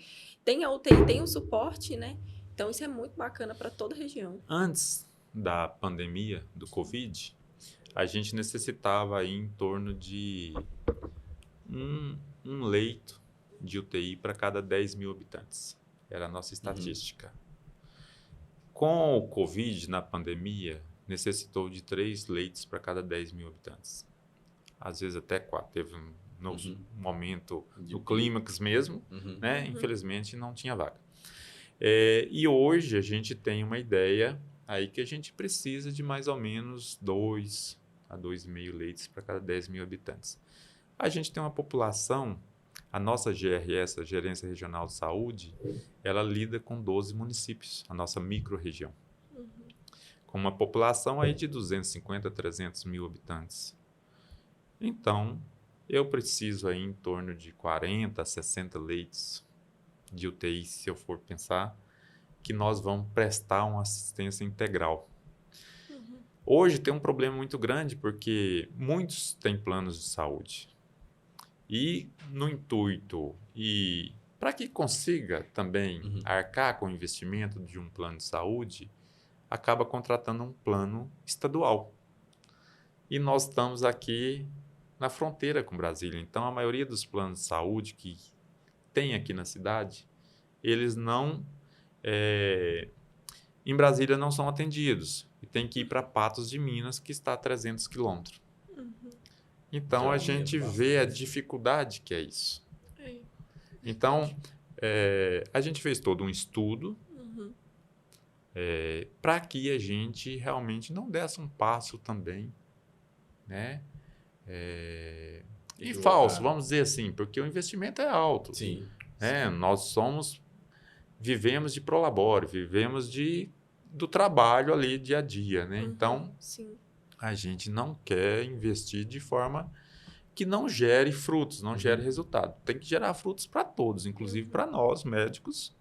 Tem a UTI, tem o suporte, né? Então, isso é muito bacana para toda a região. Antes da pandemia do Covid, a gente necessitava aí em torno de um leito de UTI para cada 10 mil habitantes. Era a nossa estatística. Com o Covid, na pandemia, necessitou de 3 leitos para cada 10 mil habitantes. Às vezes até 4. Teve um momento De no pico. clímax mesmo, Uhum. né? Uhum. Infelizmente não tinha vaga. E hoje a gente tem uma ideia aí que a gente precisa de mais ou menos 2 a 2,5 leitos para cada 10 mil habitantes. A gente tem uma população, a nossa GRS, a Gerência Regional de Saúde, ela lida com 12 municípios, a nossa micro-região, com uma população aí de 250 a 300 mil habitantes. Então, eu preciso aí em torno de 40 a 60 leitos de UTI, se eu for pensar, que nós vamos prestar uma assistência integral. Hoje tem um problema muito grande porque muitos têm planos de saúde. E no intuito, e para que consiga também arcar com o investimento de um plano de saúde, acaba contratando um plano estadual. E nós estamos aqui na fronteira com Brasília. Então, a maioria dos planos de saúde que tem aqui na cidade, eles não... em Brasília não são atendidos. E tem que ir para Patos de Minas, que está a 300 quilômetros. Então, Já a gente aumenta vê a bastante. dificuldade que é isso. É. Então, a gente fez todo um estudo para que a gente realmente não desse um passo também, né? E falso, vamos dizer assim, porque o investimento é alto. Sim. Né? Nós vivemos de prolabore, vivemos do trabalho ali dia a dia, né? Então, Sim. a gente não quer investir de forma que não gere frutos, não gere resultado. Tem que gerar frutos para todos, inclusive para nós, médicos.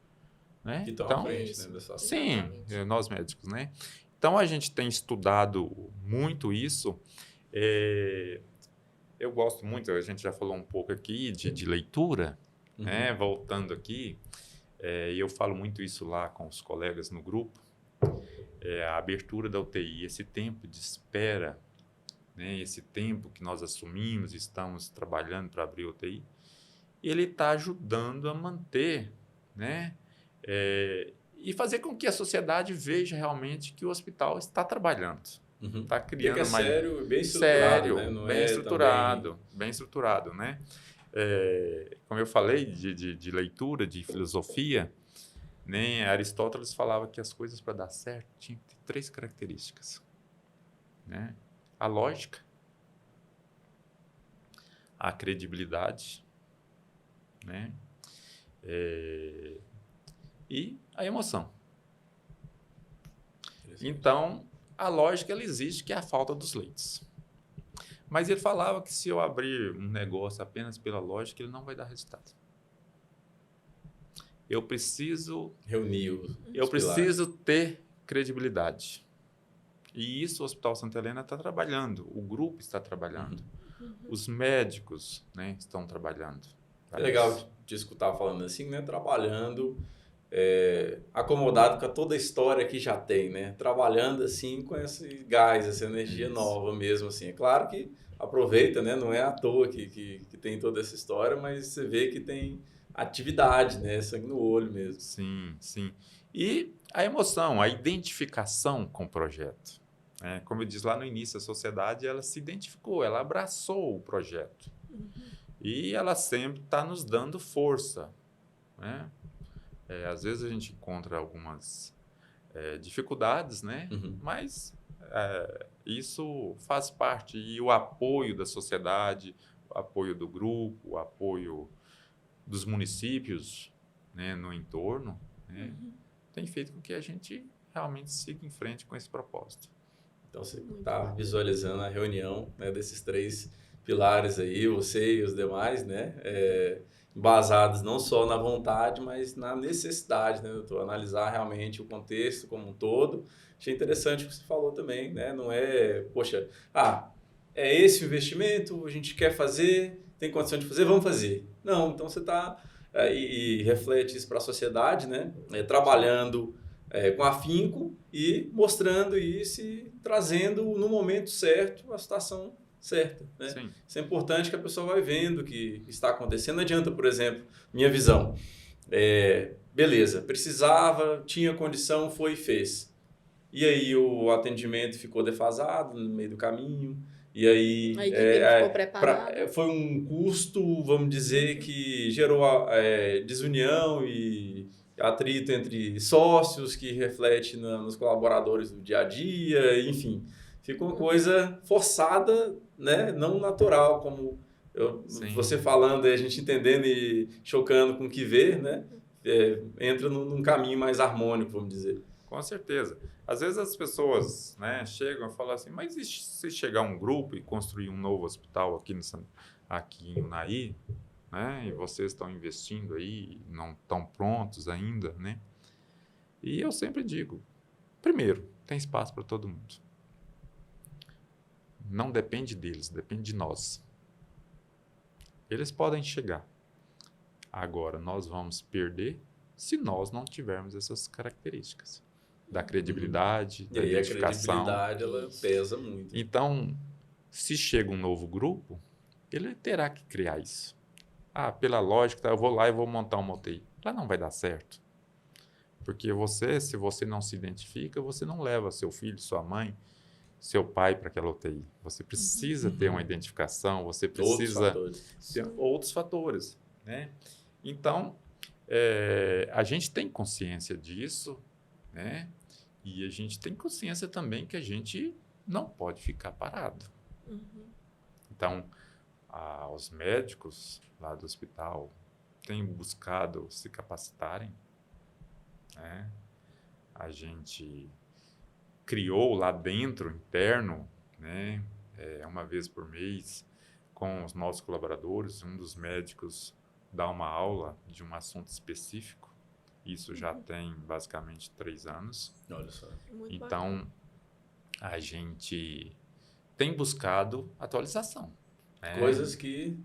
Né? Que estão Então, à frente, isso. né, dessa sim, Exatamente. nós médicos, né? Então, a gente tem estudado muito isso. Eu gosto muito, a gente já falou um pouco aqui de leitura, né? Voltando aqui, e eu falo muito isso lá com os colegas no grupo, a abertura da UTI, esse tempo de espera, né? Esse tempo que nós assumimos, estamos trabalhando para abrir a UTI, ele está ajudando a manter, né? E fazer com que a sociedade veja realmente que o hospital está trabalhando. Uhum. Está criando Porque é mais... sério, bem estruturado, sério, né? Não bem é estruturado, também... bem estruturado, né? Como eu falei de leitura, de filosofia, né? Aristóteles falava que as coisas para dar certo tinham que ter 3 características, né? A lógica, a credibilidade, né? E a emoção. Então, a lógica ela existe, que é a falta dos leitos. Mas ele falava que se eu abrir um negócio apenas pela lógica, ele não vai dar resultado. Eu preciso Reunir os pilares. preciso ter credibilidade. E isso o Hospital Santa Helena está trabalhando, o grupo está trabalhando, os médicos, né, estão trabalhando. É legal de escutar falando assim, né? Trabalhando acomodado com toda a história que já tem, né? Trabalhando assim com esse gás, essa energia nova mesmo, assim. É claro que aproveita, né? Não é à toa que tem toda essa história, mas você vê que tem atividade, né? Sangue no olho mesmo. Sim, sim. E a emoção, a identificação com o projeto. Como eu disse lá no início, a sociedade ela se identificou, ela abraçou o projeto. E ela sempre está nos dando força, né? Às vezes a gente encontra algumas dificuldades, né? Mas isso faz parte. E o apoio da sociedade, o apoio do grupo, o apoio dos municípios, né, no entorno, né, tem feito com que a gente realmente siga em frente com esse propósito. Então você está visualizando a reunião, né, desses 3 pilares aí, você e os demais, né? Basados não só na vontade, mas na necessidade, né, doutor? Analisar realmente o contexto como um todo. Achei interessante o que você falou também, né? Não é, poxa, é esse o investimento, a gente quer fazer, tem condição de fazer, vamos fazer. Não, então você está, e reflete isso para a sociedade, né? Trabalhando com afinco e mostrando isso e trazendo no momento certo a situação certa, né? Sim. Isso é importante que a pessoa vai vendo o que está acontecendo. Não adianta, por exemplo, minha visão. Beleza, precisava, tinha condição, foi e fez. E aí o atendimento ficou defasado no meio do caminho. E aí a equipe não ficou preparada. foi um custo, vamos dizer, que gerou desunião e atrito entre sócios, que reflete nos colaboradores do dia a dia, enfim. Fica uma coisa forçada, né? Não natural, como você falando e a gente entendendo e chocando com o que vê, né? Entra num caminho mais harmônico, vamos dizer. Com certeza. Às vezes as pessoas, né, chegam e falam assim, mas e se chegar um grupo e construir um novo hospital aqui em Unai, né, e vocês estão investindo aí, não estão prontos ainda, né? E eu sempre digo, primeiro, tem espaço para todo mundo. Não depende deles, depende de nós. Eles podem chegar. Agora, nós vamos perder se nós não tivermos essas características. Da credibilidade, da identificação. E a credibilidade, ela pesa muito. Então, se chega um novo grupo, ele terá que criar isso. Pela lógica, eu vou lá e vou montar uma UTI. Lá não vai dar certo. Porque se você não se identifica, você não leva seu filho, sua mãe, seu pai para aquela UTI. Você precisa ter uma identificação, você precisa ter outros fatores, né? Então, a gente tem consciência disso, né? E a gente tem consciência também que a gente não pode ficar parado. Então, os médicos lá do hospital têm buscado se capacitarem, né? A gente criou lá dentro, interno, né? Uma vez por mês, com os nossos colaboradores, um dos médicos dá uma aula de um assunto específico. Isso já tem basicamente 3 anos. Olha só. Então, a gente tem buscado atualização. Coisas que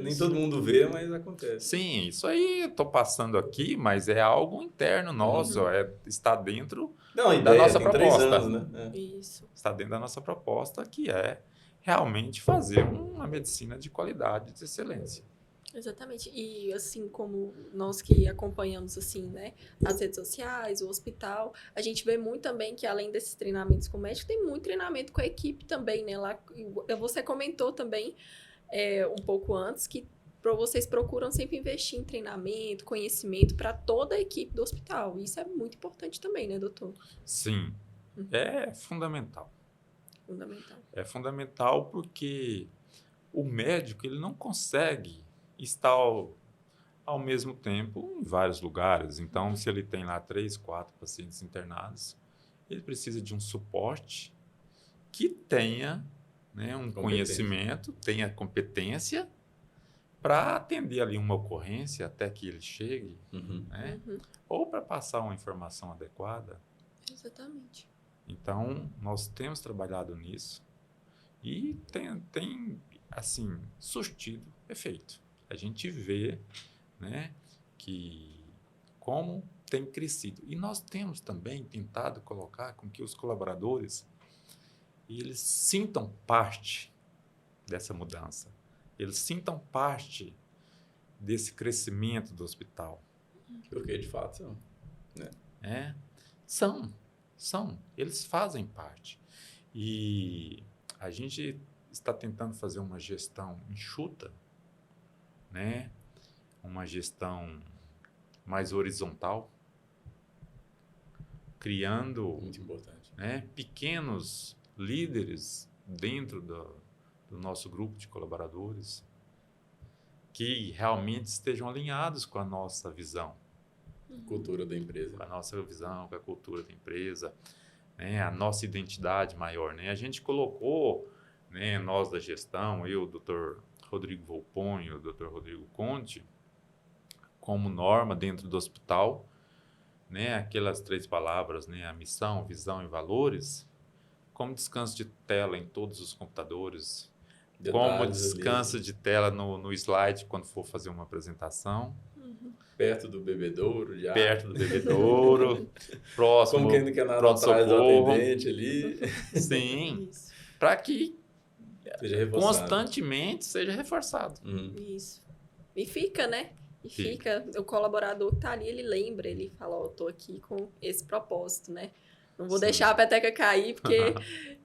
nem todo mundo vê, mas acontece. Sim, isso aí eu estou passando aqui, mas é algo interno nosso, está dentro da nossa proposta. 3 anos, né? Isso. Está dentro da nossa proposta, que é realmente fazer uma medicina de qualidade, de excelência. Exatamente. E assim como nós que acompanhamos assim, né, as redes sociais, o hospital, a gente vê muito também que além desses treinamentos com o médico, tem muito treinamento com a equipe também, né? Lá, você comentou também um pouco antes que vocês procuram sempre investir em treinamento, conhecimento para toda a equipe do hospital. Isso é muito importante também, né, doutor? Sim, é fundamental. Fundamental. É fundamental porque o médico ele não consegue estar ao mesmo tempo em vários lugares. Então, se ele tem lá 3, 4 pacientes internados, ele precisa de um suporte que tenha, né, um conhecimento, tenha competência para atender ali uma ocorrência até que ele chegue, né? Ou para passar uma informação adequada. Exatamente. Então, nós temos trabalhado nisso e tem assim, surtido efeito. A gente vê, né, que como tem crescido. E nós temos também tentado colocar com que os colaboradores eles sintam parte dessa mudança. Eles sintam parte desse crescimento do hospital. Porque, de fato, são. Né? São. Eles fazem parte. E a gente está tentando fazer uma gestão enxuta, né? Uma gestão mais horizontal, criando, muito importante, né, pequenos líderes dentro do nosso grupo de colaboradores que realmente estejam alinhados com a nossa visão. Cultura da empresa. Com a nossa visão, com a cultura da empresa, né, a nossa identidade maior. Né? A gente colocou, né, nós da gestão, eu, o Dr. Rodrigo Volpon e o Dr. Rodrigo Conte, como norma dentro do hospital, né, aquelas 3 palavras, né, a missão, visão e valores, como descanso de tela em todos os computadores, Detalhes como descanso de tela no slide quando for fazer uma apresentação. Perto do bebedouro, já. Perto do bebedouro, próximo. Como quem não quer nada atrás do atendente ali. Sim, para que seja constantemente seja reforçado. Isso. E fica, né? E fica. O colaborador que está ali, ele lembra, ele fala, ó, tô aqui com esse propósito, né? Não vou deixar a peteca cair, porque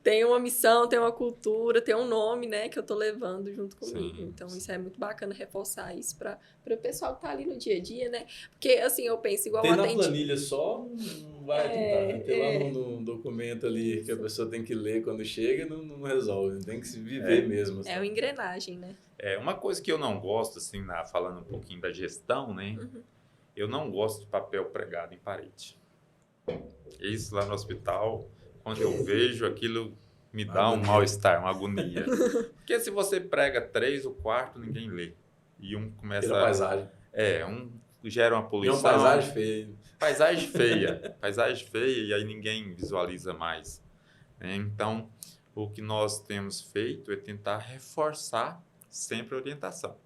tem uma missão, tem uma cultura, tem um nome, né, que eu tô levando junto comigo. Sim, então, isso é muito bacana reforçar isso para o pessoal que tá ali no dia a dia, né? Porque, assim, eu penso igual tem na planilha só, não vai tentar. Tem lá no documento ali isso. que a pessoa tem que ler quando chega, não resolve. Tem que se viver mesmo. É uma engrenagem, né? Uma coisa que eu não gosto, assim, falando um pouquinho da gestão, né? Eu não gosto de papel pregado em parede. Isso lá no hospital, quando eu vejo aquilo, me dá um mal-estar, uma agonia. Porque se você prega 3, o quarto ninguém lê. E um começa... Pela paisagem. Um gera uma poluição. E uma paisagem feia. Paisagem feia, e aí ninguém visualiza mais. Então, o que nós temos feito é tentar reforçar sempre a orientação.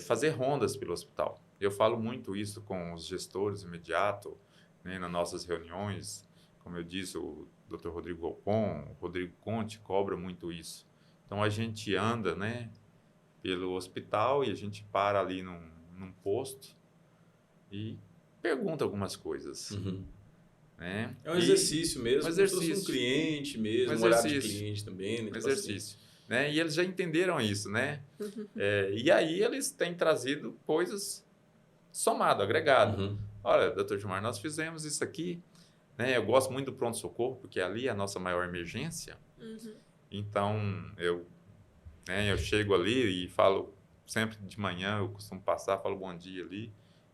Fazer rondas pelo hospital. Eu falo muito isso com os gestores imediatos, né, nas nossas reuniões. Como eu disse, o Dr. Rodrigo Volpon, o Rodrigo Conte cobra muito isso. Então, a gente anda, né, pelo hospital e a gente para ali num posto e pergunta algumas coisas. Né? É um exercício mesmo, um exercício. Como se fosse um cliente mesmo, um olhar de cliente também. Né, um exercício. Né? E eles já entenderam isso, né? E aí eles têm trazido coisas somado, agregado. Olha, doutor Gilmar, nós fizemos isso aqui, né? Eu gosto muito do pronto-socorro, porque ali é a nossa maior emergência. Então, eu chego ali e falo, sempre de manhã, eu costumo passar, falo bom dia ali.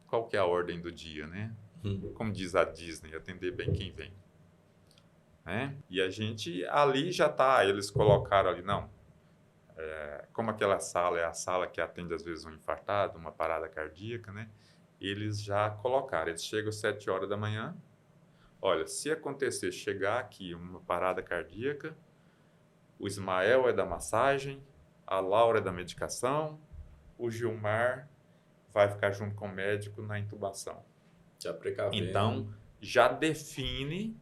Qual que é a ordem do dia, né? Como diz a Disney, atender bem quem vem. Né? E a gente, ali já está, eles colocaram ali, não, como aquela sala é a sala que atende às vezes um infartado, uma parada cardíaca, né? Eles já colocaram, eles chegam às 7 horas da manhã, olha, se acontecer chegar aqui uma parada cardíaca, o Ismael é da massagem, a Laura é da medicação, o Gilmar vai ficar junto com o médico na intubação. Já precavendo. Então, já define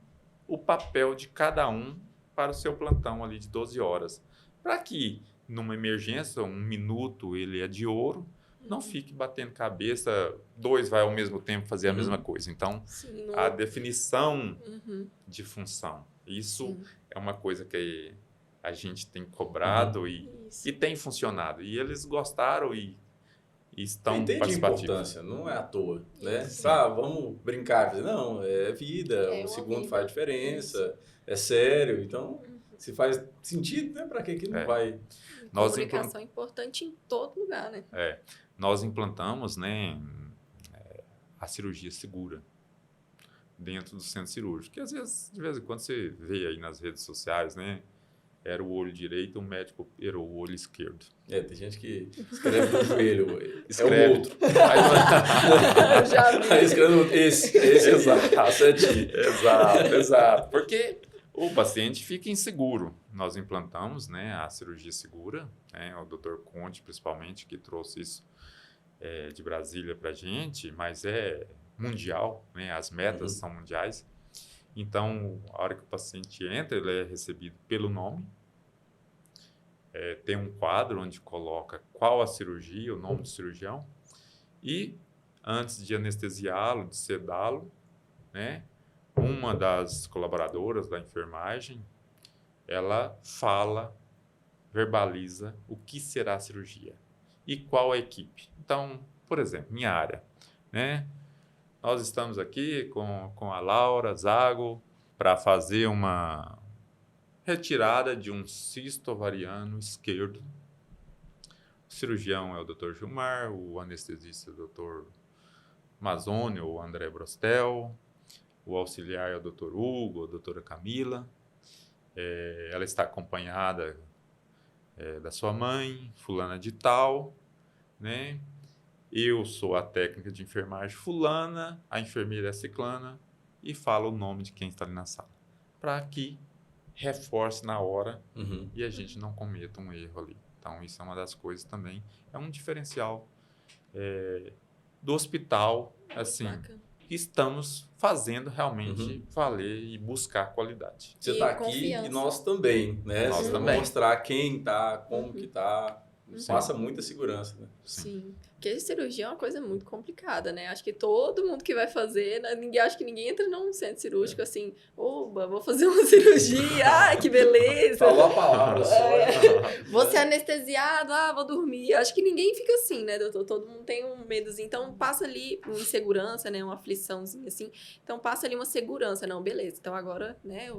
o papel de cada um para o seu plantão ali de 12 horas. Para que, numa emergência, 1 minuto ele é de ouro, não fique batendo cabeça, 2 vai ao mesmo tempo fazer a mesma coisa. Então, Sim, a definição Uhum. de função, isso Sim. é uma coisa que a gente tem cobrado Isso. e tem funcionado. E eles gostaram e estão Entende a participativos. importância, não é à toa, né? Isso. Vamos brincar. Não, é vida, É o uma segundo vida. faz diferença, é sério. Então, se faz sentido, né? Para que não É. vai? Nós Comunicação é importante em todo lugar, né? Nós implantamos, né, a cirurgia segura dentro do centro cirúrgico. Que às vezes, de vez em quando, você vê aí nas redes sociais, né? Era o olho direito, o médico operou o olho esquerdo. Tem gente que escreve no joelho. Escreve. É o outro. Eu já vi. Aí escreve no outro. Esse Exato. certinho. Exato. Porque o paciente fica inseguro. Nós implantamos, né, a cirurgia segura, né, o Dr. Conte, principalmente, que trouxe isso de Brasília para a gente, mas é mundial, né, as metas são mundiais. Então, a hora que o paciente entra, ele é recebido pelo nome, tem um quadro onde coloca qual a cirurgia, o nome do cirurgião, e antes de anestesiá-lo, de sedá-lo, né, uma das colaboradoras da enfermagem, ela fala, verbaliza o que será a cirurgia e qual a equipe. Então, por exemplo, minha área, né? Nós estamos aqui com a Laura Zago para fazer uma retirada de um cisto ovariano esquerdo. O cirurgião é o Dr. Gilmar, o anestesista é o Dr. Mazzoni ou André Brostel, o auxiliar é o Dr. Hugo, a doutora Camila. Ela está acompanhada da sua mãe, fulana de tal, né? Eu sou a técnica de enfermagem fulana, a enfermeira é ciclana, e fala o nome de quem está ali na sala, para que reforce na hora e a gente não cometa um erro ali. Então, isso é uma das coisas também, é um diferencial do hospital, assim, Bacana. que estamos fazendo realmente valer e buscar qualidade. Você E está aqui confiança. e nós também, né? Nós Vocês também. vão mostrar quem tá, como que tá. Sim. Passa muita segurança, né? Sim. Porque cirurgia é uma coisa muito complicada, né? Acho que todo mundo que vai fazer, né? Acho que ninguém entra num centro cirúrgico assim, oba, vou fazer uma cirurgia, ai, que beleza. Falou a palavra só. Vou ser anestesiado, vou dormir. Acho que ninguém fica assim, né, doutor? Todo mundo tem um medozinho. Então, passa ali uma insegurança, né? Uma afliçãozinha assim. Então, passa ali uma segurança. Não, beleza. Então, agora, né,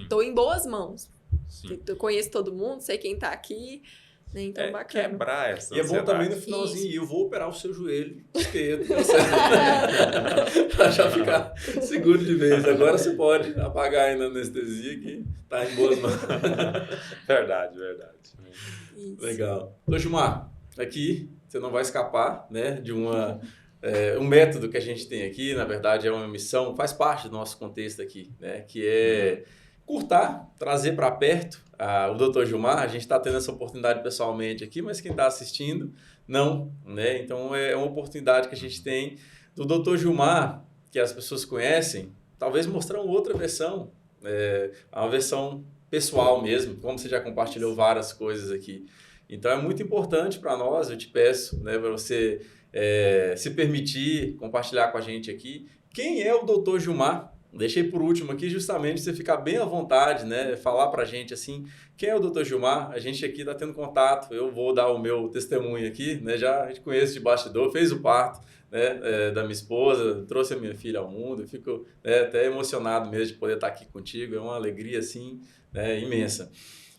tô em boas mãos. Sim. Eu conheço todo mundo, sei quem tá aqui. Né? Então, bacana. Quebrar essa E é bom ansiedade. também no finalzinho, eu vou operar o seu joelho esquerdo. Pra já ficar seguro de vez. Agora você pode apagar aí na anestesia que tá em boas mãos. Verdade. Isso. Legal. Ô, Gilmar, aqui você não vai escapar, né, de um método que a gente tem aqui, na verdade é uma missão, faz parte do nosso contexto aqui, né, que é curtar, trazer para perto o Dr. Gilmar. A gente está tendo essa oportunidade pessoalmente aqui, mas quem está assistindo, não, né? Então é uma oportunidade que a gente tem do Dr. Gilmar, que as pessoas conhecem, talvez mostrar uma outra versão, uma versão pessoal mesmo, como você já compartilhou várias coisas aqui. Então é muito importante para nós, eu te peço, né, para você se permitir compartilhar com a gente aqui quem é o Dr. Gilmar. Deixei por último aqui justamente você ficar bem à vontade, né? Falar pra gente assim, quem é o Dr. Gilmar? A gente aqui tá tendo contato, eu vou dar o meu testemunho aqui, né? Já a gente conhece de bastidor, fez o parto, né? Da minha esposa, trouxe a minha filha ao mundo, eu fico até emocionado mesmo de poder estar aqui contigo, é uma alegria assim, né, imensa.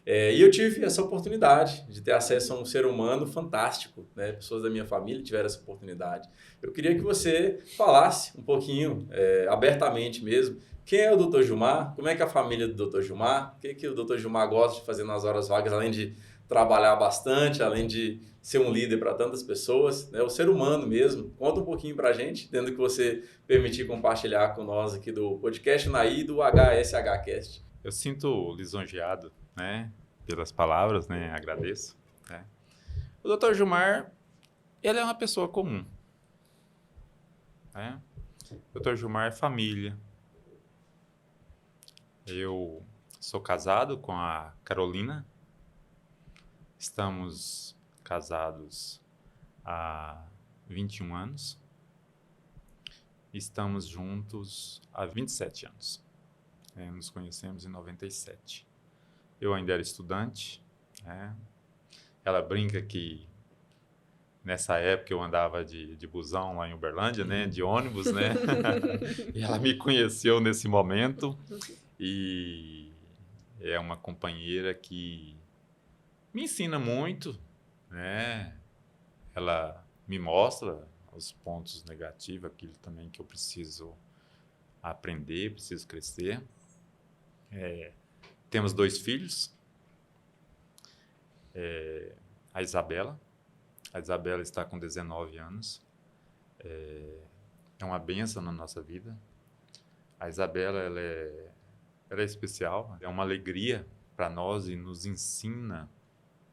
E eu tive essa oportunidade de ter acesso a um ser humano fantástico, né? Pessoas da minha família tiveram essa oportunidade. Eu queria que você falasse um pouquinho, abertamente mesmo, quem é o Dr. Gilmar, como é que é a família do Dr. Gilmar, o que o Dr. Gilmar gosta de fazer nas horas vagas, além de trabalhar bastante, além de ser um líder para tantas pessoas, né? O ser humano mesmo. Conta um pouquinho para a gente, tendo que você permitir compartilhar com nós aqui do podcast Naí e do HSHcast. Eu sinto lisonjeado, né, pelas palavras, né, agradeço. Né. O Dr. Gilmar, ele é uma pessoa comum. Né? O Dr. Gilmar é família. Eu sou casado com a Carolina. Estamos casados há 21 anos. Estamos juntos há 27 anos. Nos conhecemos em 97. Eu ainda era estudante, né? Ela brinca que nessa época eu andava de busão lá em Uberlândia, né? De ônibus, né? E ela me conheceu nesse momento e é uma companheira que me ensina muito, né? Ela me mostra os pontos negativos, aquilo também que eu preciso aprender, preciso crescer. Temos 2 filhos. A Isabela. A Isabela está com 19 anos. É uma bênção na nossa vida. A Isabela, ela é especial, é uma alegria para nós e nos ensina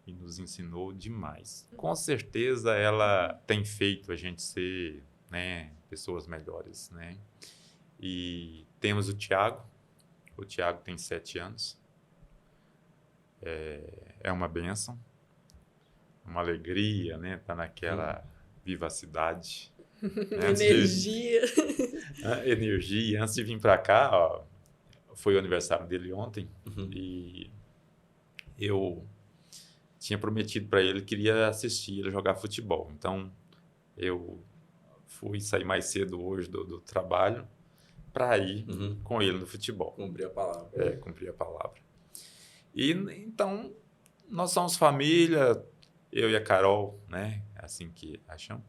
e nos ensinou demais. Com certeza ela tem feito a gente ser, né, pessoas melhores, né? E temos o Tiago. O Tiago tem 7 anos. É uma bênção, uma alegria, né? Tá naquela vivacidade. Né? Energia. Energia. Antes de vir para cá, ó, foi o aniversário dele ontem e eu tinha prometido para ele que queria assistir ele jogar futebol. Então, eu fui sair mais cedo hoje do trabalho para ir com ele no futebol. Cumprir a palavra. Cumprir a palavra. E, então, nós somos família, eu e a Carol, né? Assim que achamos,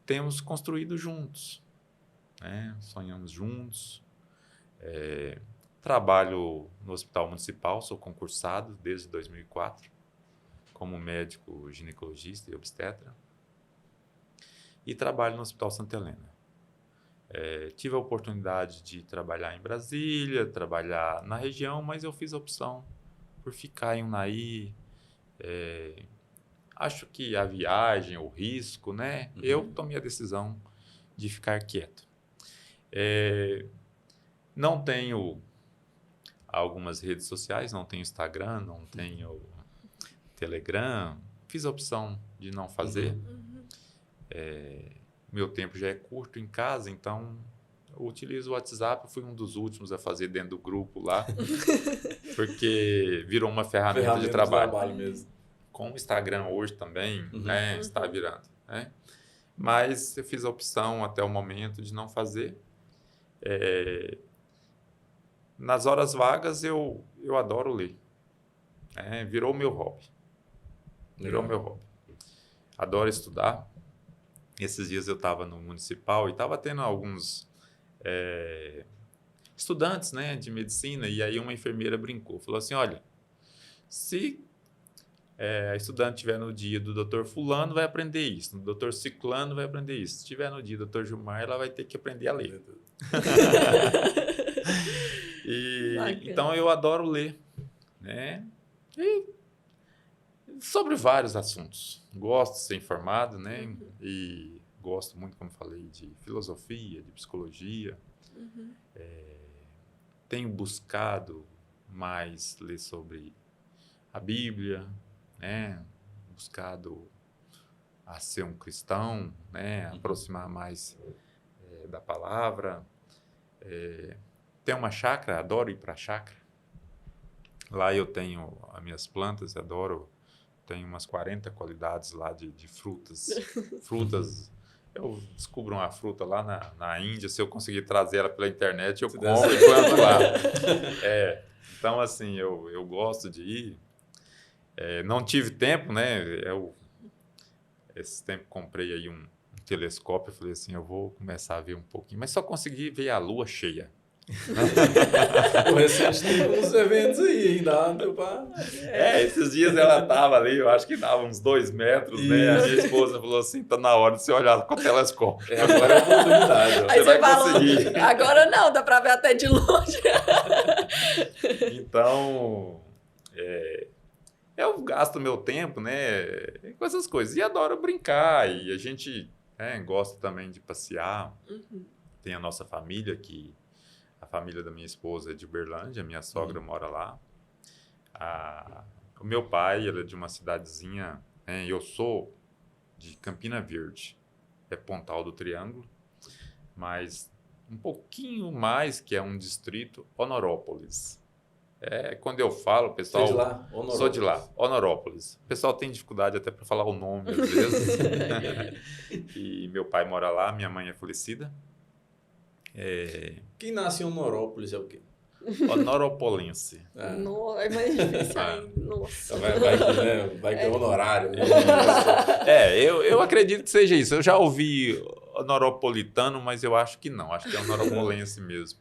temos construído juntos, né? Sonhamos juntos. Trabalho no Hospital Municipal, sou concursado desde 2004, como médico ginecologista e obstetra. E trabalho no Hospital Santa Helena. Tive a oportunidade de trabalhar em Brasília, trabalhar na região, mas eu fiz a opção por ficar em Unai. Acho que a viagem, o risco, né? Eu tomei a decisão de ficar quieto. Não tenho algumas redes sociais, não tenho Instagram, não tenho Telegram. Fiz a opção de não fazer. Meu tempo já é curto em casa, então eu utilizo o WhatsApp. Fui um dos últimos a fazer dentro do grupo lá, porque virou uma ferramenta de trabalho mesmo. Com o Instagram hoje também, né, está virando. Né? Mas eu fiz a opção até o momento de não fazer. Nas horas vagas eu adoro ler. Virou meu hobby. Meu hobby. Adoro estudar. Esses dias eu estava no municipal e estava tendo alguns estudantes, né, de medicina, e aí uma enfermeira brincou, falou assim, olha, se a estudante estiver no dia do Dr. Fulano, vai aprender isso, no Dr. Ciclano vai aprender isso, se estiver no dia do Dr. Gilmar, ela vai ter que aprender a ler. Então eu adoro ler, né? E sobre vários assuntos. Gosto de ser informado, né? E gosto muito, como falei, de filosofia, de psicologia. Tenho buscado mais ler sobre a Bíblia, né? Buscado a ser um cristão, né? Aproximar mais da palavra. Tenho uma chácara, adoro ir para a chácara. Lá eu tenho as minhas plantas, adoro. Tenho umas 40 qualidades lá de frutas. Eu descubro uma fruta lá na Índia, se eu conseguir trazer ela pela internet, eu compro e planto lá. Então, assim, eu gosto de ir. Não tive tempo, né? Esse tempo comprei aí um telescópio, eu falei assim, eu vou começar a ver um pouquinho, mas só consegui ver a lua cheia. O recente tem uns eventos aí, ainda deu pra... esses dias ela tava ali, eu acho que dava uns 2 metros, né? A minha esposa falou assim, tá na hora de você olhar com o telescópio. Agora é a oportunidade. Aí você vai fala, conseguir. Agora não, dá pra ver até de longe. Então, eu gasto meu tempo, né, com essas coisas. E adoro brincar, e a gente gosta também de passear. Tem a nossa família que... A família da minha esposa é de Uberlândia, minha sogra mora lá. O meu pai, ele é de uma cidadezinha, eu sou de Campina Verde. é Pontal do Triângulo, mas um pouquinho mais, que é um distrito, Honorópolis. Quando eu falo, o pessoal... Você é de lá? Honorópolis. Sou de lá, Honorópolis. O pessoal tem dificuldade até para falar o nome, às vezes. E meu pai mora lá, minha mãe é falecida. Quem nasce em Honorópolis é o quê? Honorópolense. Não, é mais difícil ainda. Nossa. Vai ter honorário. Né? Eu acredito que seja isso. Eu já ouvi honorópolitano, mas eu acho que não. Acho que é honorópolense mesmo.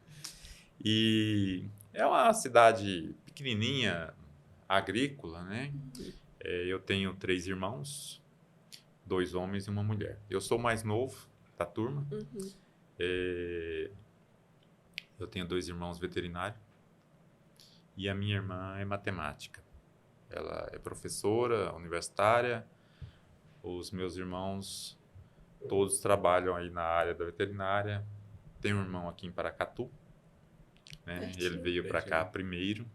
E é uma cidade pequenininha, agrícola, né? Eu tenho 3 irmãos, 2 homens e uma mulher. Eu sou o mais novo da turma. Uhum. Eu tenho 2 irmãos veterinários e a minha irmã é matemática. Ela é professora universitária. Os meus irmãos todos trabalham aí na área da veterinária. Tem um irmão aqui em Paracatu, né? Ele veio para cá primeiro,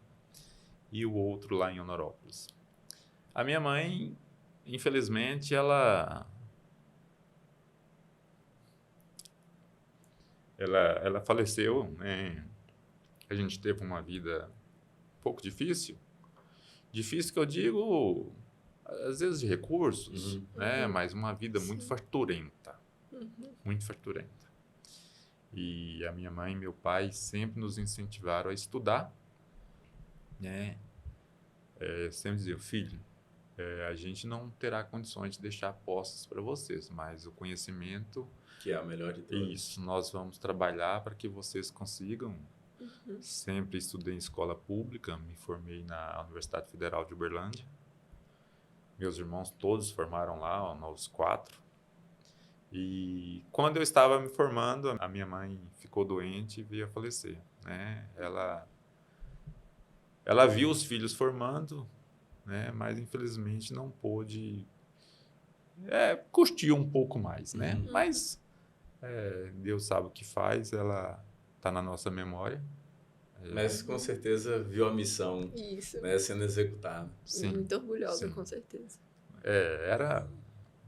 e o outro lá em Honorópolis. A minha mãe, infelizmente, ela faleceu, né? A gente teve uma vida um pouco difícil. Difícil que eu digo, às vezes de recursos, né? Mas uma vida muito farturenta. Muito farturenta. E a minha mãe e meu pai sempre nos incentivaram a estudar, né? Sempre diziam, filho, a gente não terá condições de deixar posses para vocês, mas o conhecimento... Que é a melhor de todas. Isso, nós vamos trabalhar para que vocês consigam. Sempre estudei em escola pública, me formei na Universidade Federal de Uberlândia. Meus irmãos todos formaram lá, os 4. E quando eu estava me formando, a minha mãe ficou doente e veio a falecer, né? Ela viu os filhos formando, né? Mas infelizmente não pôde curtir um pouco mais, né? Mas Deus sabe o que faz, ela está na nossa memória. Mas com certeza viu a missão, né, sendo executada. Sim, muito orgulhosa, sim. com certeza.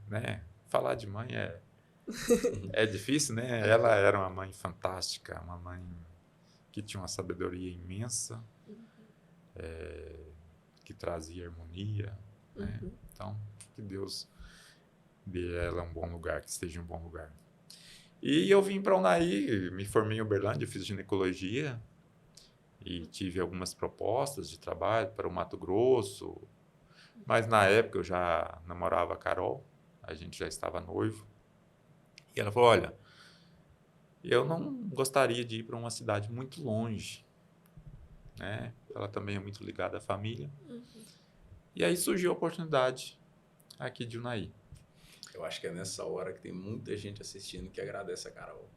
Né? Falar de mãe é difícil, né? Ela era uma mãe fantástica, uma mãe que tinha uma sabedoria imensa, que trazia harmonia, né? Então, que Deus dê a ela um bom lugar, que esteja em um bom lugar. E eu vim para a Unai, me formei em Uberlândia, fiz ginecologia e tive algumas propostas de trabalho para o Mato Grosso, mas na época eu já namorava a Carol, a gente já estava noivo, e ela falou, olha, eu não gostaria de ir para uma cidade muito longe, né? Ela também é muito ligada à família. E aí surgiu a oportunidade aqui de Unai. Eu acho que é nessa hora que tem muita gente assistindo que agradece a Carol.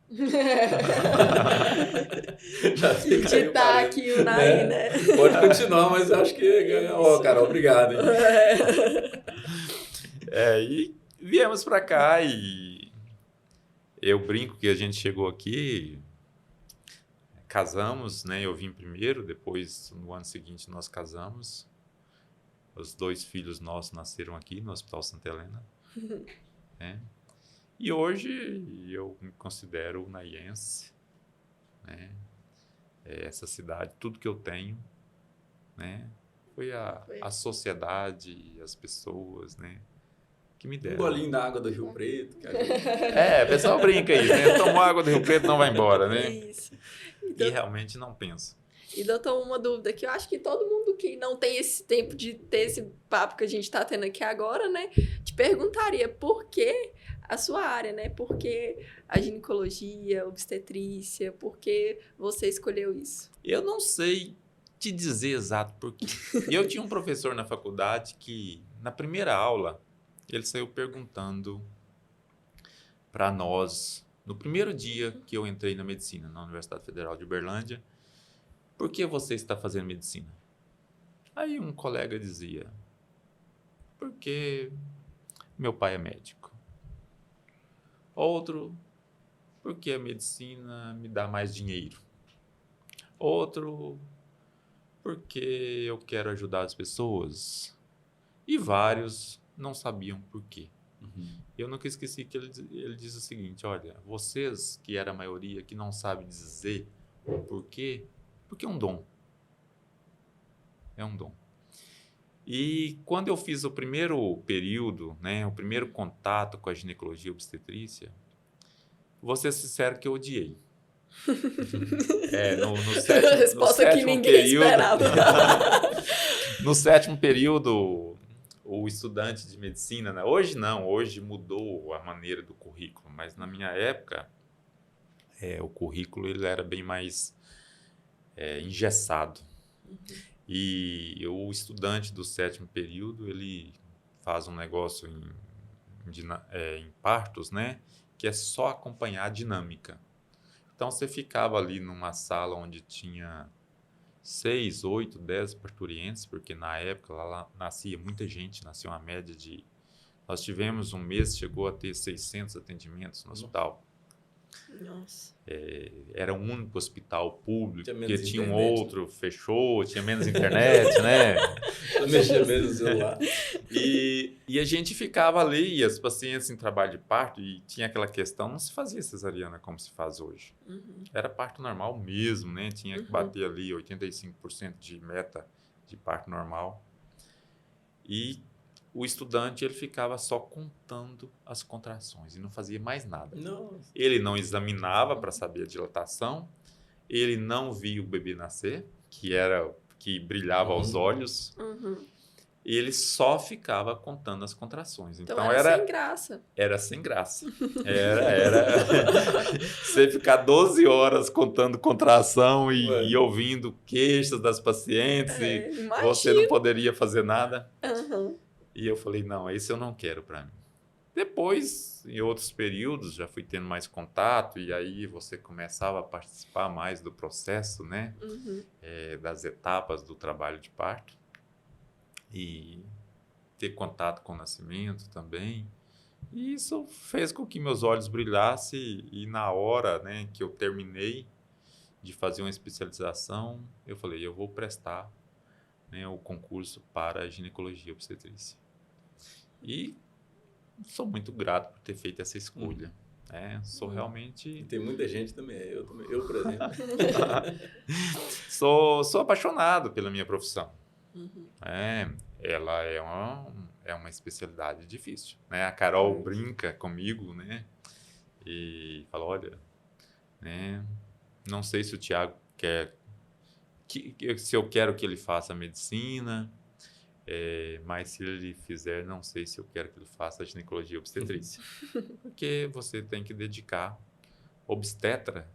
Já fica de estar aqui o Unai, né? Pode continuar, mas eu acho que... Carol, obrigado. Hein? E viemos para cá e eu brinco que a gente chegou aqui, casamos, né? Eu vim primeiro, depois no ano seguinte nós casamos. Os 2 filhos nossos nasceram aqui no Hospital Santa Helena. Né? E hoje eu me considero unaiense, né? Essa cidade, tudo que eu tenho, né? Foi a sociedade, as pessoas, né? Que me deram. Um golinho da água do Rio Preto. Que o pessoal brinca aí, né? Tomou água do Rio Preto, não vai embora, né? Isso. E realmente não penso. E, doutor, uma dúvida que eu acho que todo mundo que não tem esse tempo de ter esse papo que a gente está tendo aqui agora, né, te perguntaria por que a sua área, né? Por que a ginecologia, obstetrícia, por que você escolheu isso? Eu não sei te dizer exato por quê. Eu tinha um professor na faculdade que, na primeira aula, ele saiu perguntando para nós, no primeiro dia que eu entrei na medicina, na Universidade Federal de Uberlândia, por que você está fazendo medicina? Aí um colega dizia, porque meu pai é médico. Outro, porque a medicina me dá mais dinheiro. Outro, porque eu quero ajudar as pessoas. E vários não sabiam por quê. Eu nunca esqueci que ele diz o seguinte, olha, vocês, que era a maioria, que não sabe dizer o porquê, porque é um dom. É um dom. E quando eu fiz o primeiro período, né, o primeiro contato com a ginecologia e obstetrícia, vou ser sincero que eu odiei. A resposta que ninguém esperava. No 7º período, o estudante de medicina, né? Hoje não, hoje mudou a maneira do currículo, mas na minha época, o currículo ele era bem mais engessado. E o estudante do 7º período, ele faz um negócio em partos, né? Que é só acompanhar a dinâmica. Então, você ficava ali numa sala onde tinha 6, 8, 10 parturientes, porque na época lá nascia muita gente, nascia uma média de... Nós tivemos um mês, chegou a ter 600 atendimentos no hospital. Nossa. Era um único hospital público, porque tinha um outro, fechou, tinha menos internet, né? Mexia mesmo no celular. E a gente ficava ali, e as pacientes em trabalho de parto, e tinha aquela questão, não se fazia cesariana como se faz hoje. Era parto normal mesmo, né? Tinha que bater ali 85% de meta de parto normal. E o estudante, ele ficava só contando as contrações e não fazia mais nada. Nossa. Ele não examinava para saber a dilatação, ele não via o bebê nascer, que brilhava aos olhos, e ele só ficava contando as contrações. Então era sem graça. Era sem graça. Era você ficar 12 horas contando contração e ouvindo queixas das pacientes, e você não poderia fazer nada. E eu falei, não, esse eu não quero para mim. Depois, em outros períodos, já fui tendo mais contato e aí você começava a participar mais do processo, né? Das etapas do trabalho de parto. E ter contato com o nascimento também. E isso fez com que meus olhos brilhassem e na hora, né, que eu terminei de fazer uma especialização, eu falei, eu vou prestar, né, o concurso para ginecologia e obstetrícia. E sou muito grato por ter feito essa escolha. Sou realmente... E tem muita gente também, eu, por exemplo. Sou apaixonado pela minha profissão. Ela é uma especialidade difícil, né? A Carol brinca comigo, né? E fala, olha, né? Não sei se o Thiago quer... se eu quero que ele faça medicina... mas se ele fizer, não sei se eu quero que ele faça ginecologia e obstetrícia. Porque você tem que dedicar obstetra,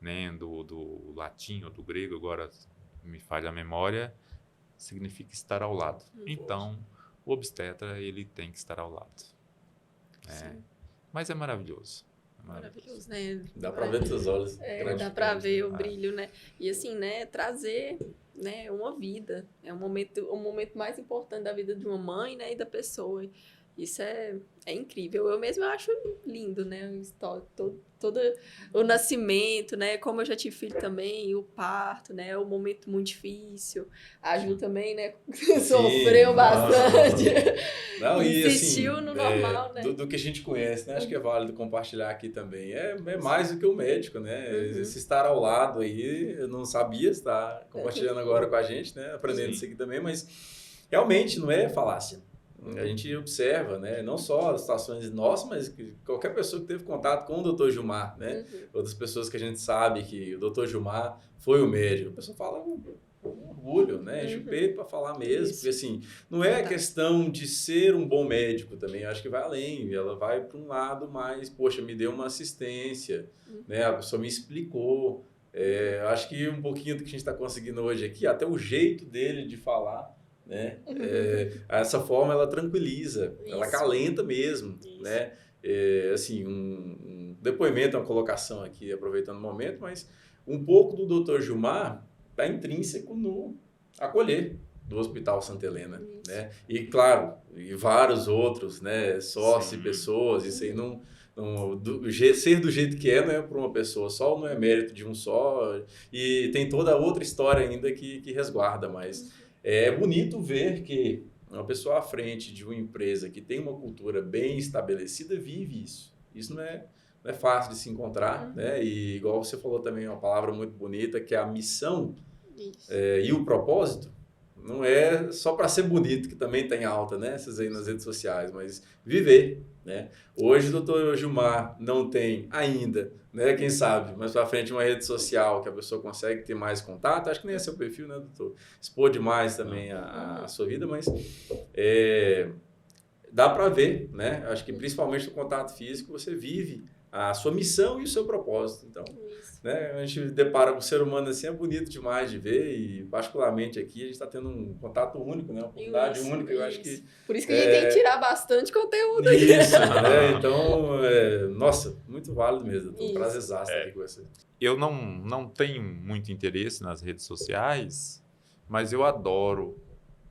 né, do latim ou do grego, agora me falha a memória, significa estar ao lado. Então, o obstetra, ele tem que estar ao lado. Mas é maravilhoso. Maravilhoso, né? Dá para ver seus olhos. Dá para ver o brilho, né? E assim, né, trazer, né, uma vida. É o momento mais importante da vida de uma mãe, né, e da pessoa. Isso é incrível. Eu mesma acho lindo, né? Todo o nascimento, né? Como eu já tive filho também, o parto, né? É um momento muito difícil. A Ju também, né? Sofreu bastante. Não, e insistiu assim, no normal, né? Do que a gente conhece, né? Acho que é válido compartilhar aqui também. É mais do que o médico, né? Esse estar ao lado aí, eu não sabia, estar compartilhando agora com a gente, né? Aprendendo isso aqui também, mas realmente não é falácia. A gente observa, né, não só as situações nossas, mas qualquer pessoa que teve contato com o Dr. Gilmar, né, outras pessoas que a gente sabe que o Dr. Gilmar foi o médico, a pessoa fala com orgulho, né, enche o peito para falar mesmo, porque assim, não é a questão de ser um bom médico também, eu acho que vai além, ela vai para um lado mais, poxa, me deu uma assistência, né, a pessoa me explicou, eu acho que um pouquinho do que a gente está conseguindo hoje aqui, até o jeito dele de falar, né? Essa forma ela tranquiliza, ela acalenta mesmo, né? Assim, um depoimento, uma colocação aqui, aproveitando o momento, mas um pouco do Dr. Gilmar está intrínseco no acolher do Hospital Santa Helena, né? E claro, e vários outros, né? Sócios, pessoas, isso aí não ser do jeito que não é para uma pessoa só, não é mérito de um só, e tem toda a outra história ainda que resguarda, mas é bonito ver que Uma pessoa à frente de uma empresa que tem uma cultura bem estabelecida vive isso. Isso não é fácil de se encontrar, né? E igual você falou também, uma palavra muito bonita, que é a missão e o propósito. Não é só para ser bonito, que também tem alta, né? Essas aí nas redes sociais, mas viver, né? Hoje o doutor Gilmar não tem ainda, né? Quem sabe, mas para frente uma rede social que a pessoa consegue ter mais contato. Acho que nem é seu perfil, né, doutor? Expor demais também a sua vida, mas dá para ver, né? Acho que principalmente no contato físico você vive a sua missão e o seu propósito. Então, né, a gente depara com o ser humano assim, é bonito demais de ver e particularmente aqui a gente está tendo um contato único, né? Uma oportunidade única. Eu acho que por isso que a gente tem que tirar bastante conteúdo aqui. Isso, né? Então, nossa, muito válido mesmo. Um prazerzaço aqui com você. Eu não tenho muito interesse nas redes sociais, mas eu adoro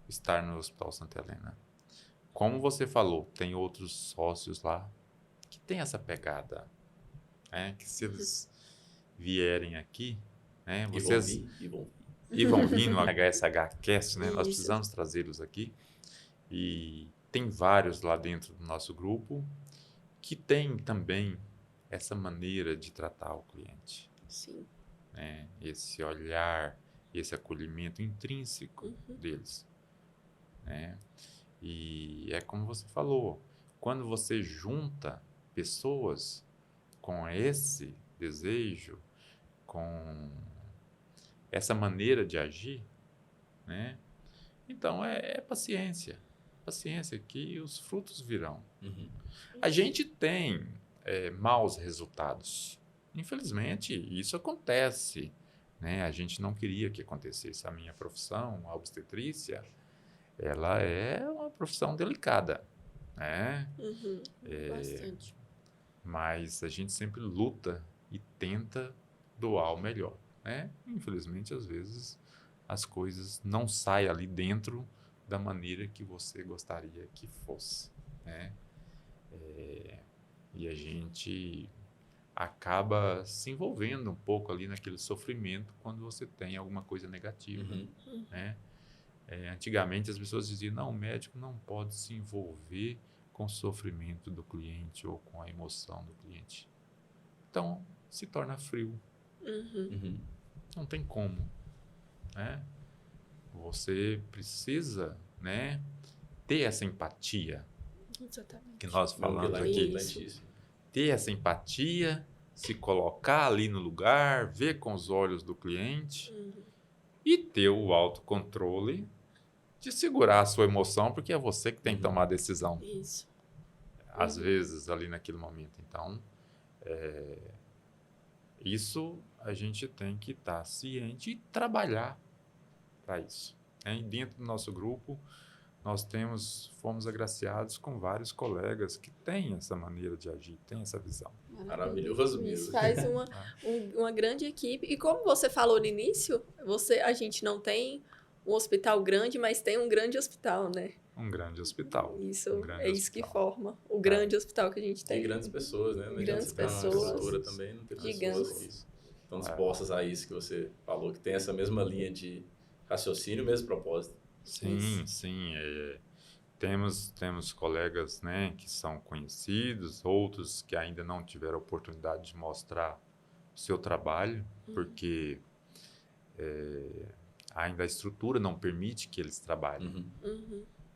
estar no Hospital Santa Helena. Como você falou, tem outros sócios lá que tem essa pegada, né? Que se eles vierem aqui, né? Vocês e vão vir no HSH Cast, né? Nós precisamos trazê-los aqui. E tem vários lá dentro do nosso grupo que tem também essa maneira de tratar o cliente. Sim. Né? Esse olhar, esse acolhimento intrínseco deles. Né? E é como você falou, quando você junta pessoas com esse desejo, com essa maneira de agir, né? Então é paciência. Paciência que os frutos virão. A gente tem maus resultados. Infelizmente, isso acontece. Né? A gente não queria que acontecesse. A minha profissão, a obstetrícia, ela é uma profissão delicada. Né? Bastante. Mas a gente sempre luta e tenta doar o melhor. Né? Infelizmente, às vezes, as coisas não saem ali dentro da maneira que você gostaria que fosse. Né? E a gente acaba se envolvendo um pouco ali naquele sofrimento quando você tem alguma coisa negativa. Né? Antigamente as pessoas diziam, não, o médico não pode se envolver com o sofrimento do cliente ou com a emoção do cliente. Então, se torna frio. Não tem como. Né? Você precisa, né, ter essa empatia. Exatamente. Que nós falamos aqui. Ter essa empatia, se colocar ali no lugar, ver com os olhos do cliente e ter o autocontrole de segurar a sua emoção, porque é você que tem que tomar a decisão. Isso. Às vezes, ali naquele momento. Então, isso a gente tem que estar ciente e trabalhar para isso. E dentro do nosso grupo, nós fomos agraciados com vários colegas que têm essa maneira de agir, têm essa visão. Maravilhoso mesmo. Isso faz uma grande equipe. E como você falou no início, a gente não tem um hospital grande, mas tem um grande hospital, né? Um grande hospital. Isso, grande isso que forma o grande hospital que a gente tem. E grandes pessoas, né? Grandes pessoas. Uma estrutura também, não tem pessoas que estão dispostas a isso que você falou, que tem essa mesma linha de raciocínio, o mesmo propósito. Sim, sim. Temos colegas, né, que são conhecidos, outros que ainda não tiveram a oportunidade de mostrar o seu trabalho, porque ainda a estrutura não permite que eles trabalhem.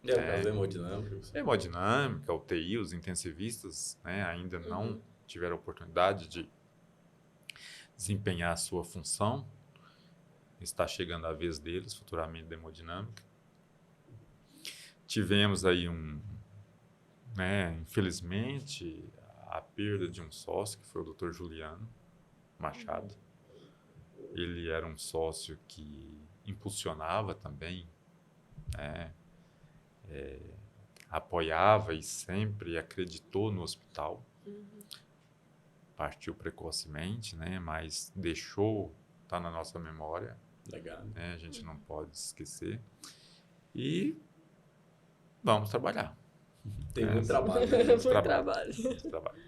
A hemodinâmica. Hemodinâmica, UTI, os intensivistas, né, ainda não tiveram a oportunidade de desempenhar a sua função. Está chegando a vez deles, futuramente, da hemodinâmica. Tivemos aí infelizmente, a perda de um sócio, que foi o Dr. Juliano Machado. Ele era um sócio que impulsionava também, né? Apoiava e sempre acreditou no hospital. Partiu precocemente, né? Mas está na nossa memória. Legal. Né? A gente não pode esquecer. E vamos trabalhar. Tem muito trabalho. Muito trabalho.